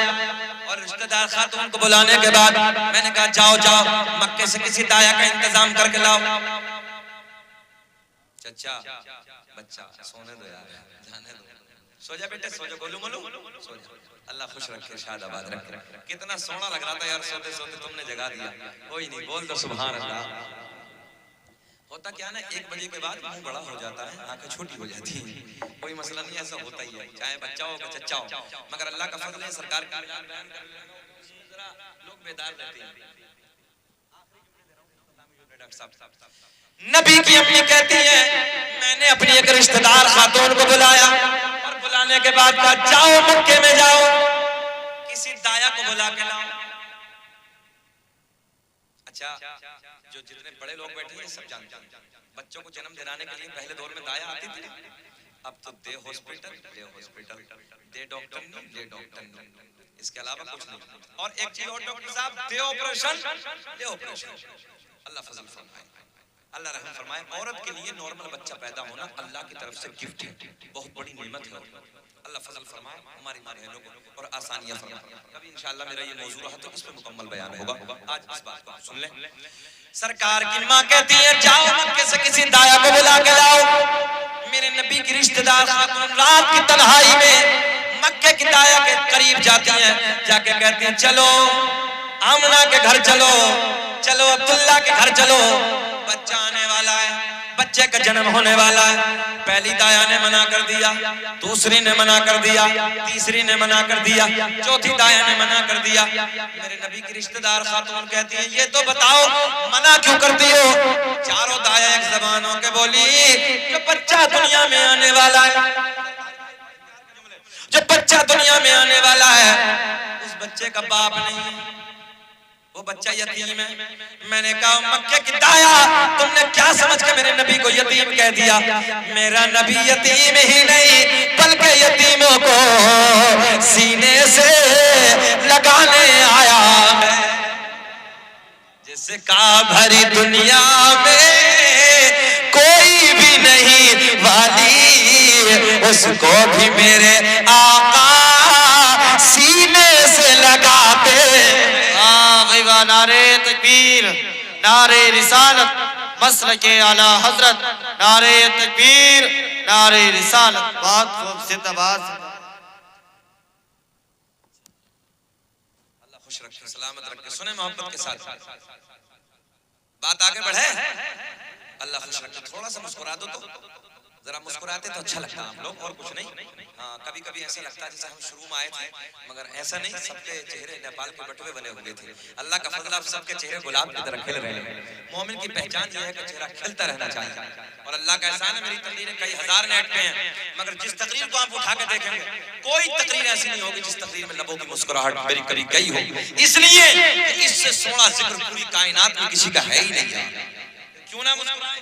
और रिश्तेदार खातून को बुलाने के बाद मैंने कहा, जाओ जाओ मक्के से किसी दाया का इंतजाम करके लाओ। चचा बच्चा सोने दो यार, जाने दो, सो जा बेटे, सो जा, गोलू गोलू सो जा, अल्लाह खुश रखे, शादाबाद रखे। कितना सोना लग रहा था यार, सोते सोते तुमने जगा दिया। कोई नहीं, बोल दो सुभान अल्लाह। होता क्या ना, 1 बजे के बाद मुंह बड़ा हो जाता है, आंखें छोटी हो जाती है, कोई मसला नहीं, ऐसा होता ही है, चाहे बच्चा हो या चच्चा हो, मगर अल्लाह का फजल है, सरकार का लोग बेदार रहते हैं। नबी की अम्मी कहती है, मैंने अपनी एक रिश्तेदार खातून को बुलाया, और बुलाने के बाद कहा, जाओ मक्के में जाओ, किसी दाया को बुला के लाओ। अच्छा, जो जितने बड़े लोग बैठे हैं सब जानते हैं, बच्चों को जन्म दिलाने के लिए पहले दौर में दाया आती थी, अब तो दे हॉस्पिटल, दे डॉक्टर नहीं, इसके अलावा कुछ नहीं। और एक चीज और डॉक्टर साहब, दे ऑपरेशन, अल्लाह फजल फरमाए, अल्लाह रहम फरमाए। औरत के लिए नॉर्मल बच्चा पैदा होना अल्लाह की तरफ से गिफ्ट है, बहुत बड़ी नेमत है। अल्लाह फजल फरमाए हमारी माँ बहनों को और आसानियां फरमाए। कभी इंशाअल्लाह मेरा ये मौजू रहा तो इस पे मुकम्मल बयान होगा। आज इस बात को सुन लें। सरकार की माँ कहती है जाओ मक्के से किसी दाया को बुला के लाओ। मेरे नबी की रिश्तेदार रात की तन्हाई में मक्के की दाया के करीब जाती हैं, जाके कहती हैं चलो आमना के घर चलो, चलो अब्दुल्ला के घर चलो, बच्चा आने वाला है, बच्चे का जन्म होने वाला है। पहली दाया ने मना कर दिया, दूसरी ने मना कर दिया, तीसरी ने मना कर दिया, चौथी दाया ने मना कर दिया। मेरे नबी की रिश्तेदार खातून कहती है ये तो बताओ मना क्यों करती हो? चारों दाया एक ज़बान होकर बोली जो बच्चा दुनिया में आने वाला है, जो बच्चा दुनिया में आने वाला है उस बच्चे का बाप नहीं है, वो बच्चा यतीम है। मैंने कहा मक्के की दाया तुमने क्या समझ के मेरे नबी को यतीम कह दिया? मेरा नबी यतीम ही नहीं बल्कि यतीमों को सीने से लगाने आया है। जिसका भरी दुनिया में कोई भी नहीं वाली, उसको भी मेरे आका सीने से लगाते। नारे तकबीर, नारे रिसालत, मसलके आला हजरत, नारे तकबीर, नारे रिसालत। बहुत खूब, जिंदाबाद। अल्लाह खुश रखे, सलामत रखे। सुने मोहब्बत के साथ बात आगे बढ़े। अल्लाह खुश रखे। थोड़ा सा मुस्कुरा दो तो, जरा मुस्कुराते तो अच्छा लगता है हम लोग, और कुछ नहीं। हाँ, कभी कभी ऐसा लगता है जैसे हम शुरू में आए थे, मगर ऐसा नहीं। सबके चेहरे नेपाल के बटुए बने हुए थे। अल्लाह का फजल, आप सबके चेहरे गुलाब की तरह खिल रहे हैं। मोमिन की पहचान यह है कि चेहरा खिलता रहना चाहिए। और अल्लाह का एहसान है, मेरी तकरीरें कई हजार नेट पे हैं, मगर जिस तकरीर को आप उठा के देखेंगे कोई तकरीर ऐसी नहीं होगी जिस तकरीर में लबों की मुस्कुराहट मेरी करी गई हो। इसलिए इससे सोना जिक्र पूरी कायनात में किसी का है ही नहीं। क्यों ना मुस्कुराए?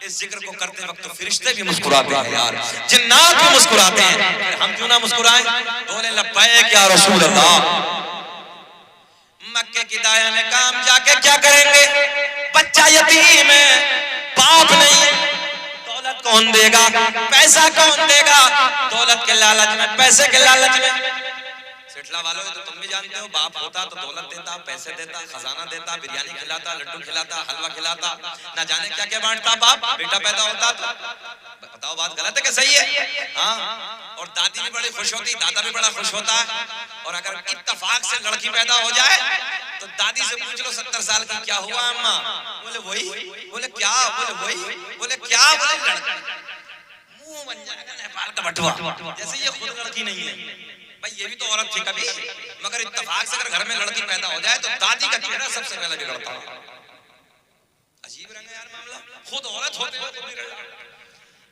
इस जिक्र को करते वक्त तो फरिश्ते भी मुस्कुराते हैं यार, जिन्नात भी मुस्कुराते हैं, हम क्यों ना मुस्कुराएं? बोले लब्बैक या रसूल अल्लाह। मक्के की दाया ने काम जाके क्या करेंगे? बच्चा यतीम है, बाप नहीं, दौलत कौन देगा, पैसा कौन देगा? दौलत के लालच में, पैसे के लालच में। सिटला वालों तो तुम भी जानते हो, बाप होता तो दौलत देता, पैसे देता, खजाना देता, बिरयानी खिलाता, लड्डू खिलाता, हलवा खिलाता, ना जाने क्या क्या बांटता बाप। बेटा पैदा होता तो बताओ बात गलत है कि सही है? हाँ। और दादी भी बड़ी खुश होती, दादा भी बड़ा खुश होता है। और अगर इत्तेफाक से लड़की पैदा हो जाए तो दादी से पूछ लो 70 साल की क्या हुआ अम्मा? बोले वही। बोले क्या? बोले वही। बोले क्या? बोले लड़की। मुंह बन जाएगा नेपाल का बटुआ, जैसे ये खुद लड़की नहीं है। भाई ये भी तो औरत थी कभी, मगर इत्तेफाक से अगर घर में लड़की पैदा हो जाए तो दादी का चेहरा सबसे पहले बिगड़ता है। अजीब रंग है यार मामला, खुद औरत होते हुए तो बिगड़।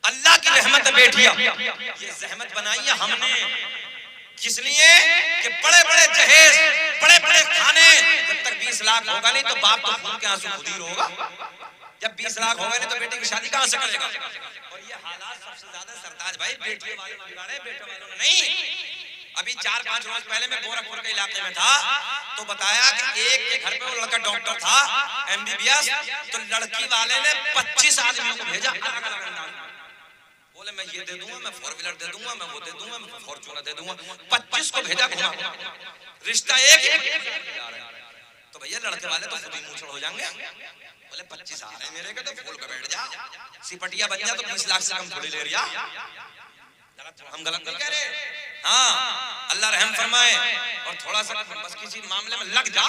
अल्लाह की रहमत बेटियां, ये जहमत बनाई है हमने, इसलिए कि बड़े बड़े जहेज, बड़े बड़े खाने, जब तक 20 लाख होगा नहीं तो बाप तो खून के आंसू खुद ही रोगा। जब 20 लाख होगा नहीं तो बेटी की शादी कहां से करेगा? और ये हालात सबसे ज्यादा सरताज भाई बेटियों वाले बिगाड़े, बेटों वालों ने नहीं। अभी 4-5 रोज पहले मैं गोरखपुर के इलाके में था तो बताया कि एक के घर पे वो लड़का डॉक्टर था, MBBS, तो लड़की वाले ने 25 आदमियों को भेजा। बोले मैं ये दे दूंगा, मैं 4 व्हीलर दे दूंगा, मैं वो दे दूंगा, मैं फॉर्च्यूनर दे दूंगा। 25 को भेजा घुमा, रिश्ता एक ही। तो भैया लड़के वाले तो खुद ही मूछड़ हो जाएंगे। बोले 25 आ रहे हैं मेरे के तो फूल पे बैठ जा, सिपटिया बन जा तो 20 लाख से कम थोड़ी ले रिया। हम गलत नहीं कह रहे। हाँ, अल्लाह रहम फरमाए। और थोड़ा सा बस किसी मामले में लग जा,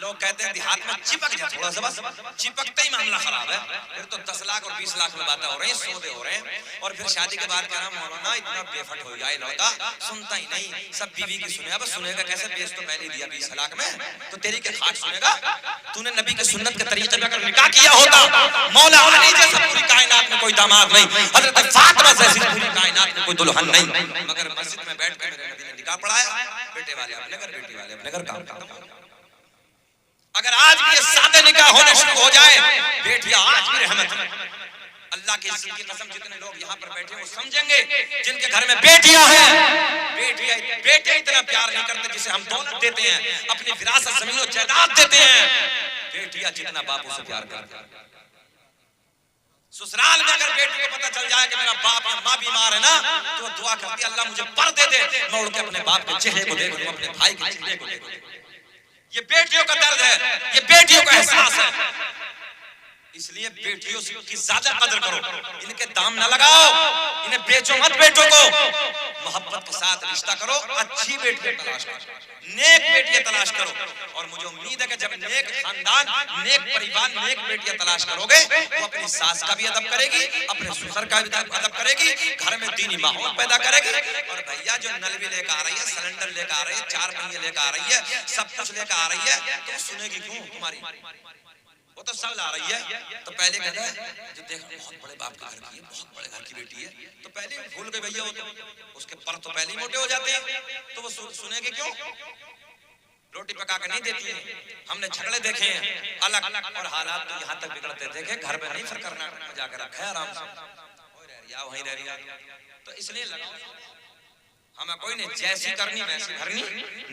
लोग कहते हैं देहात में चिपक जा थोड़ा सा, बस चिपकते ही मामला खराब है। फिर तो 10 लाख और 20 लाख में बातें हो रही हैं, सौदे हो रहे हैं। और फिर शादी के बाद कह रहा मौलाना इतना बेफट हो जाए लड़का, सुनता ही नहीं, सब बीवी की सुनेगा। बस सुनेगा कैसे? बेच तो पहले दिया 20 लाख में, तो तेरी के खाट सुनेगा। तूने नबी के सुन्नत के तरीके में अगर निकाह किया होता, मौला अली जैसा पूरी कायनात में कोई दामाद नहीं, हजरत फातिमा जैसी पूरी कायनात में कोई दुल्हन नहीं, मगर मस्जिद में बैठ के मेरे नबी ने निकाह पढ़ाया। बेटे वाले अपने घर, बेटी वाले अपने घर, काम। अगर आज भी ये सादे शादी निकाह होने शुरू हो जाए, बेटियां आज भी रहमत है। अल्लाह की इज्जत की कसम, जितने लोग यहाँ पर बैठे वो समझेंगे जिनके घर में बेटियां हैं, बेटे इतना प्यार नहीं करते जिसे हम दौलत देते हैं, अपनी विरासत जमीन और जायदाद देते हैं। बेटियां जितना बापू से प्यार करती हैं। ससुराल में अगर बेटी को पता चल जाए कि मेरा बाप या माँ बीमार है ना, तो दुआ करती है अल्लाह मुझे पर दे दे, मैं उड़ के अपने बाप के चेहरे को देखूं, अपने भाई के चेहरे को देखूं। ये बेटियों का दर्द है, ये बेटियों का एहसास है। इसलिए बेटियों की ज्यादा कदर करो, इनके दाम ना लगाओ, इन्हें बेचो मत। बेटों को मोहब्बत के साथ रिश्ता करो, अच्छी बेटियां तलाश करो, नेक बेटियां तलाश करो। और मुझे उम्मीद है कि जब नेक खानदान, नेक परिवार, नेक बेटियां तलाश करोगे, वो अपनी सास का भी अदब करेगी, अपने ससुर का भी अदब करेगी, घर में दीनी माहौल पैदा करेगी। और भैया जो नल भी लेकर आ रही है, सिलेंडर लेकर आ रही है, 4 पहिए लेकर आ रही है, सब कुछ लेकर आ रही है, तो सुनेगी क्यों तुम्हारी? वो तो सब ला रही है। तो पहले कहता है जो देख बहुत बड़े बाप के घर की है, बहुत बड़े घर की बेटी है, तो पहले भूल गए भैया, वो तो उसके पर तो पहले ही मोटे हो जाते हैं, तो वो सुनेगी क्यों? रोटी पका के नहीं देती है। हमने झगड़े देखे हैं अलग, और हालात तो यहाँ तक बिगड़ते देखे, घर में नहीं, फिर कर्नाटक में जाकर रखा है आराम से, वहीं रह रही। तो इसलिए लगा हमें कोई नहीं, जैसी करनी वैसी भरनी,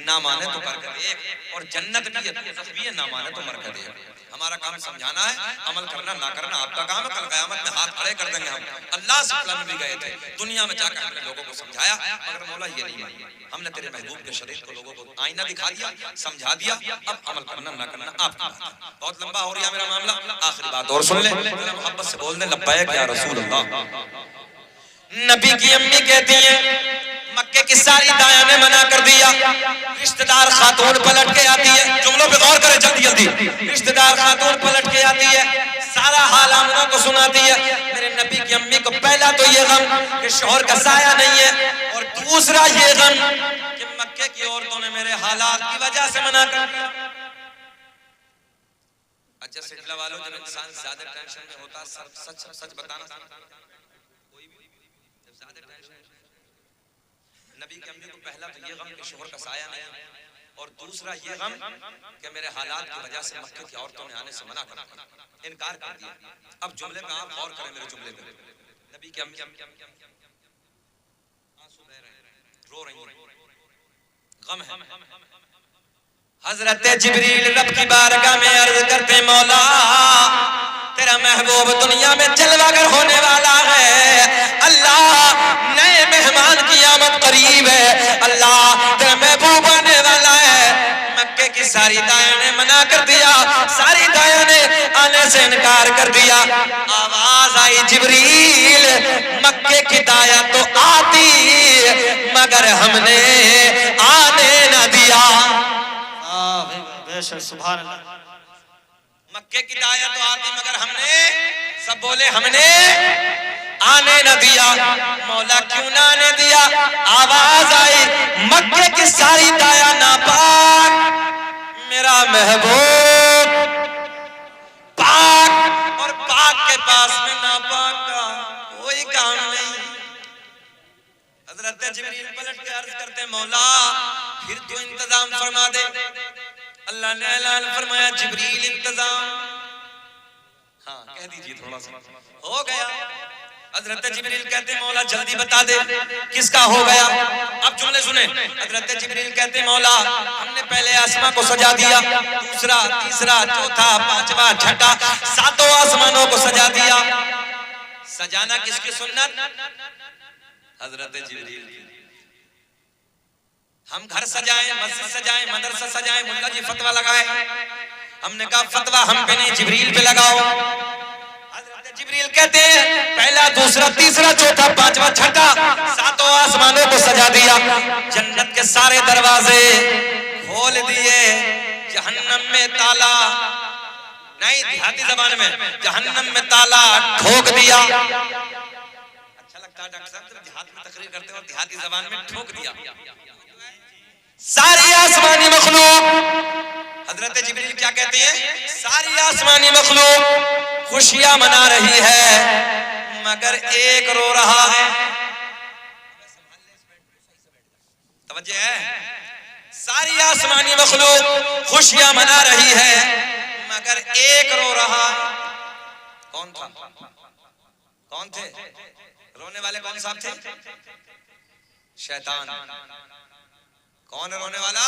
ना माने तो कर दे, और जन्नत भी है, ना माने तो मर कर दे। हमारा काम समझाना है, अमल करना ना करना आपका काम है। कल क़यामत में हाथ खड़े कर देंगे हम। अल्लाह से मिलने भी गए थे, दुनिया में जाकर हमने लोगों को समझाया, मगर मौला ये नहीं माना। हमने तेरे महबूब के शरीर को लोगों को आईना दिखा दिया, समझा दिया, अब अमल करना ना करना आपकी बात है। बहुत लंबा हो रहा मेरा मामला, आखिरी बात और सुन ले, मोहब्बत से बोल दे लब्बैक या रसूल अल्लाह। नबी की अम्मी कहती है मक्के की सारी दाया ने मना कर दिया। रिश्तेदार खातून पलट के आती है, जुमलों पे गौर करें जल्दी जल्दी। रिश्तेदार खातून पलट के आती है, सारा हाल आमना को सुनाती है। मेरे नबी की अम्मी को पहला तो ये गम कि शौहर का साया नहीं है, और दूसरा ये गम कि मक्के की औरतों ने मेरे हालात की वजह से मना कर दिया। अच्छा सिलसिला वालों, जब इंसान ज्यादा टेंशन में होता, सच सच बताना, नबी की अम्मी को पहला तो ये गम कि शोहर का साया नहीं, और दूसरा ये गम कि मेरे हालात की वजह से मक्के की औरतों ने आने से मना कर दिया, इनकार कर दिया। अब जुमले पे आप गौर करें, मेरे जुमले पे। नबी की अम्मी आंसू बह रहे हैं, रो रही हैं, गम है। हजरत जिब्रील रब की बारगाह में अर्ज करते, मौला तेरा महबूब दुनिया में जलवागर होने वाला है। अल्लाह नए मेहमान की आमद करीब है। अल्लाह तेरा महबूब आने वाला है। मक्के की सारी दाया ने मना कर दिया, सारी दाया ने आने से इनकार कर दिया। आवाज आई जिब्रील मक्के की दाया तो आती, मगर हमने आने न दिया। सुभान अल्लाह। मक्के की दाया तो आती, मगर हमने, सब बोले हमने आने न दिया। मौला क्यों ना आने दिया? आवाज आई मक्के की सारी दाया नापाक, मेरा महबूब पाक, और पाक के पास में नापाक का कोई काम नहीं। हजरत जिब्रील पलट के अर्ज करते, मौला फिर तू इंतजाम फरमा दे। अल्लाह ने ऐलान फरमाया, जिब्रील इंतजाम, हाँ कह दीजिए थोड़ा सा, हो गया। हजरत जिब्रील कहते, मौला जल्दी बता दे किसका हो गया। अब जुमले सुने। हजरत जिब्रील कहते, मौला हमने पहले आसमां को सजा दिया, दूसरा, तीसरा, चौथा, पांचवा, छठा, 7 आसमानों को सजा दिया। सजाना किसकी सुन्नत? हजरत जिब्रील। हम घर सजाएं, मस्जिद सजाएं, मदरसा सजाएं, मुल्ला जी फतवा लगाए। हमने कहा फतवा हम पे नहीं, जिब्रील पे लगाओ। हज़रत जिब्रील कहते हैं पहला, दूसरा, तीसरा, चौथा, पांचवा, छठा, 7 आसमानों को सजा दिया। जन्नत के सारे दरवाजे खोल दिए, जहन्नम में ताला नहीं, देहाती जबान में जहन्नम में ताला ठोक दिया। अच्छा लगता है डॉक्टर साहब देहात में तकरीर करते हैं और देहाती जबान में ठोक दिया। सारी आसमानी मखलूक, हजरत जिब्रील क्या कहते हैं? सारी आसमानी मखलूक खुशियां मना रही है, मगर एक रो रहा है। तवज्जो है? सारी आसमानी मखलूक खुशियां मना रही है, अगर एक रो रहा, कौन था, कौन थे रोने वाले, कौन साहब थे? शैतान। कौन है रोने वाला?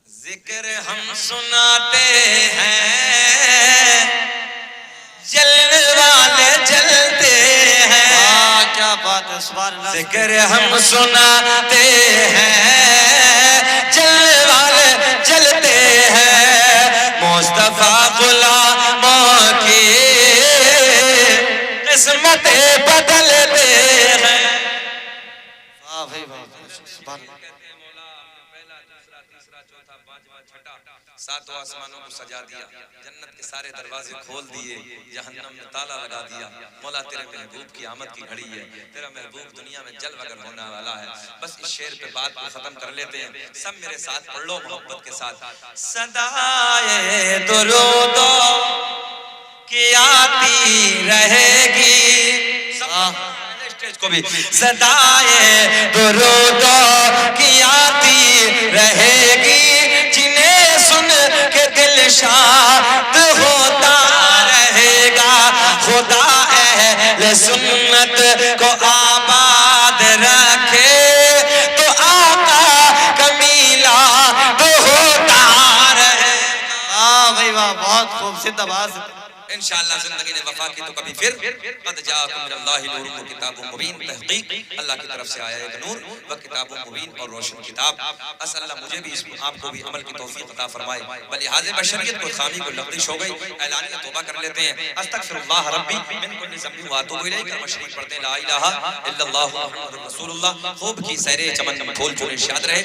जिक्र हम सुनाते हैं, जलने वाले जलते हैं। क्या बात है, सुभान अल्लाह। जिक्र हम सुनाते हैं, जलने वाले जलते हैं। मुस्तफा गुलामों की किस्मतें बदलते हैं। वाह भाई वाह, सुभान अल्लाह। सातों आसमानों को सजा दिया, जन्नत के सारे दरवाजे खोल दिए, जहन्नम में ताला लगा दिया। मौला तेरे महबूब की आमद की घड़ी है, तेरा महबूब दुनिया में जल वगर होने वाला है। बस इस शेर पे बात को खत्म कर लेते हैं, सब मेरे साथ पढ़ लो मोहब्बत के साथ। सदाए दुरूदो की आती रहेगी, स्टेज को भी। सदाए दुरूदो की आती रहेगी, जिन्हें सुन के दिल शाद होता रहेगा। खुदा अहले सुन्नत को आबाद रखे, तो आका कमीला तो होता रहेगा। वाह भाई वाह, बहुत खूब, जिंदाबाद। इंशाअल्लाह जिंदगी ने वफा की तो कभी फिर कद जाकुम मिनल्लाहि नूरुन व किताबुम मुबीन। तहकीक अल्लाह की तरफ से आया एक नूर व किताबुम मुबीन, और रोशन किताब। अल्लाह मुझे भी इस आपको भी अमल की तौफीक अता फरमाए। बलिहाज़े बशरियत को खामी को लग़ज़िश हो गई, ऐलानिया तौबा कर लेते हैं। अस्तगफिरुल्लाह रब्बी मिन कुल्लि ज़ंबिन व अतूबु इलैहि। कलमा शरीफ पढ़ते हैं, ला इलाहा इल्लल्लाहु मुहम्मदुर रसूलुल्लाह। खूब की सैरे चमन फूल फूल इरशाद रहे।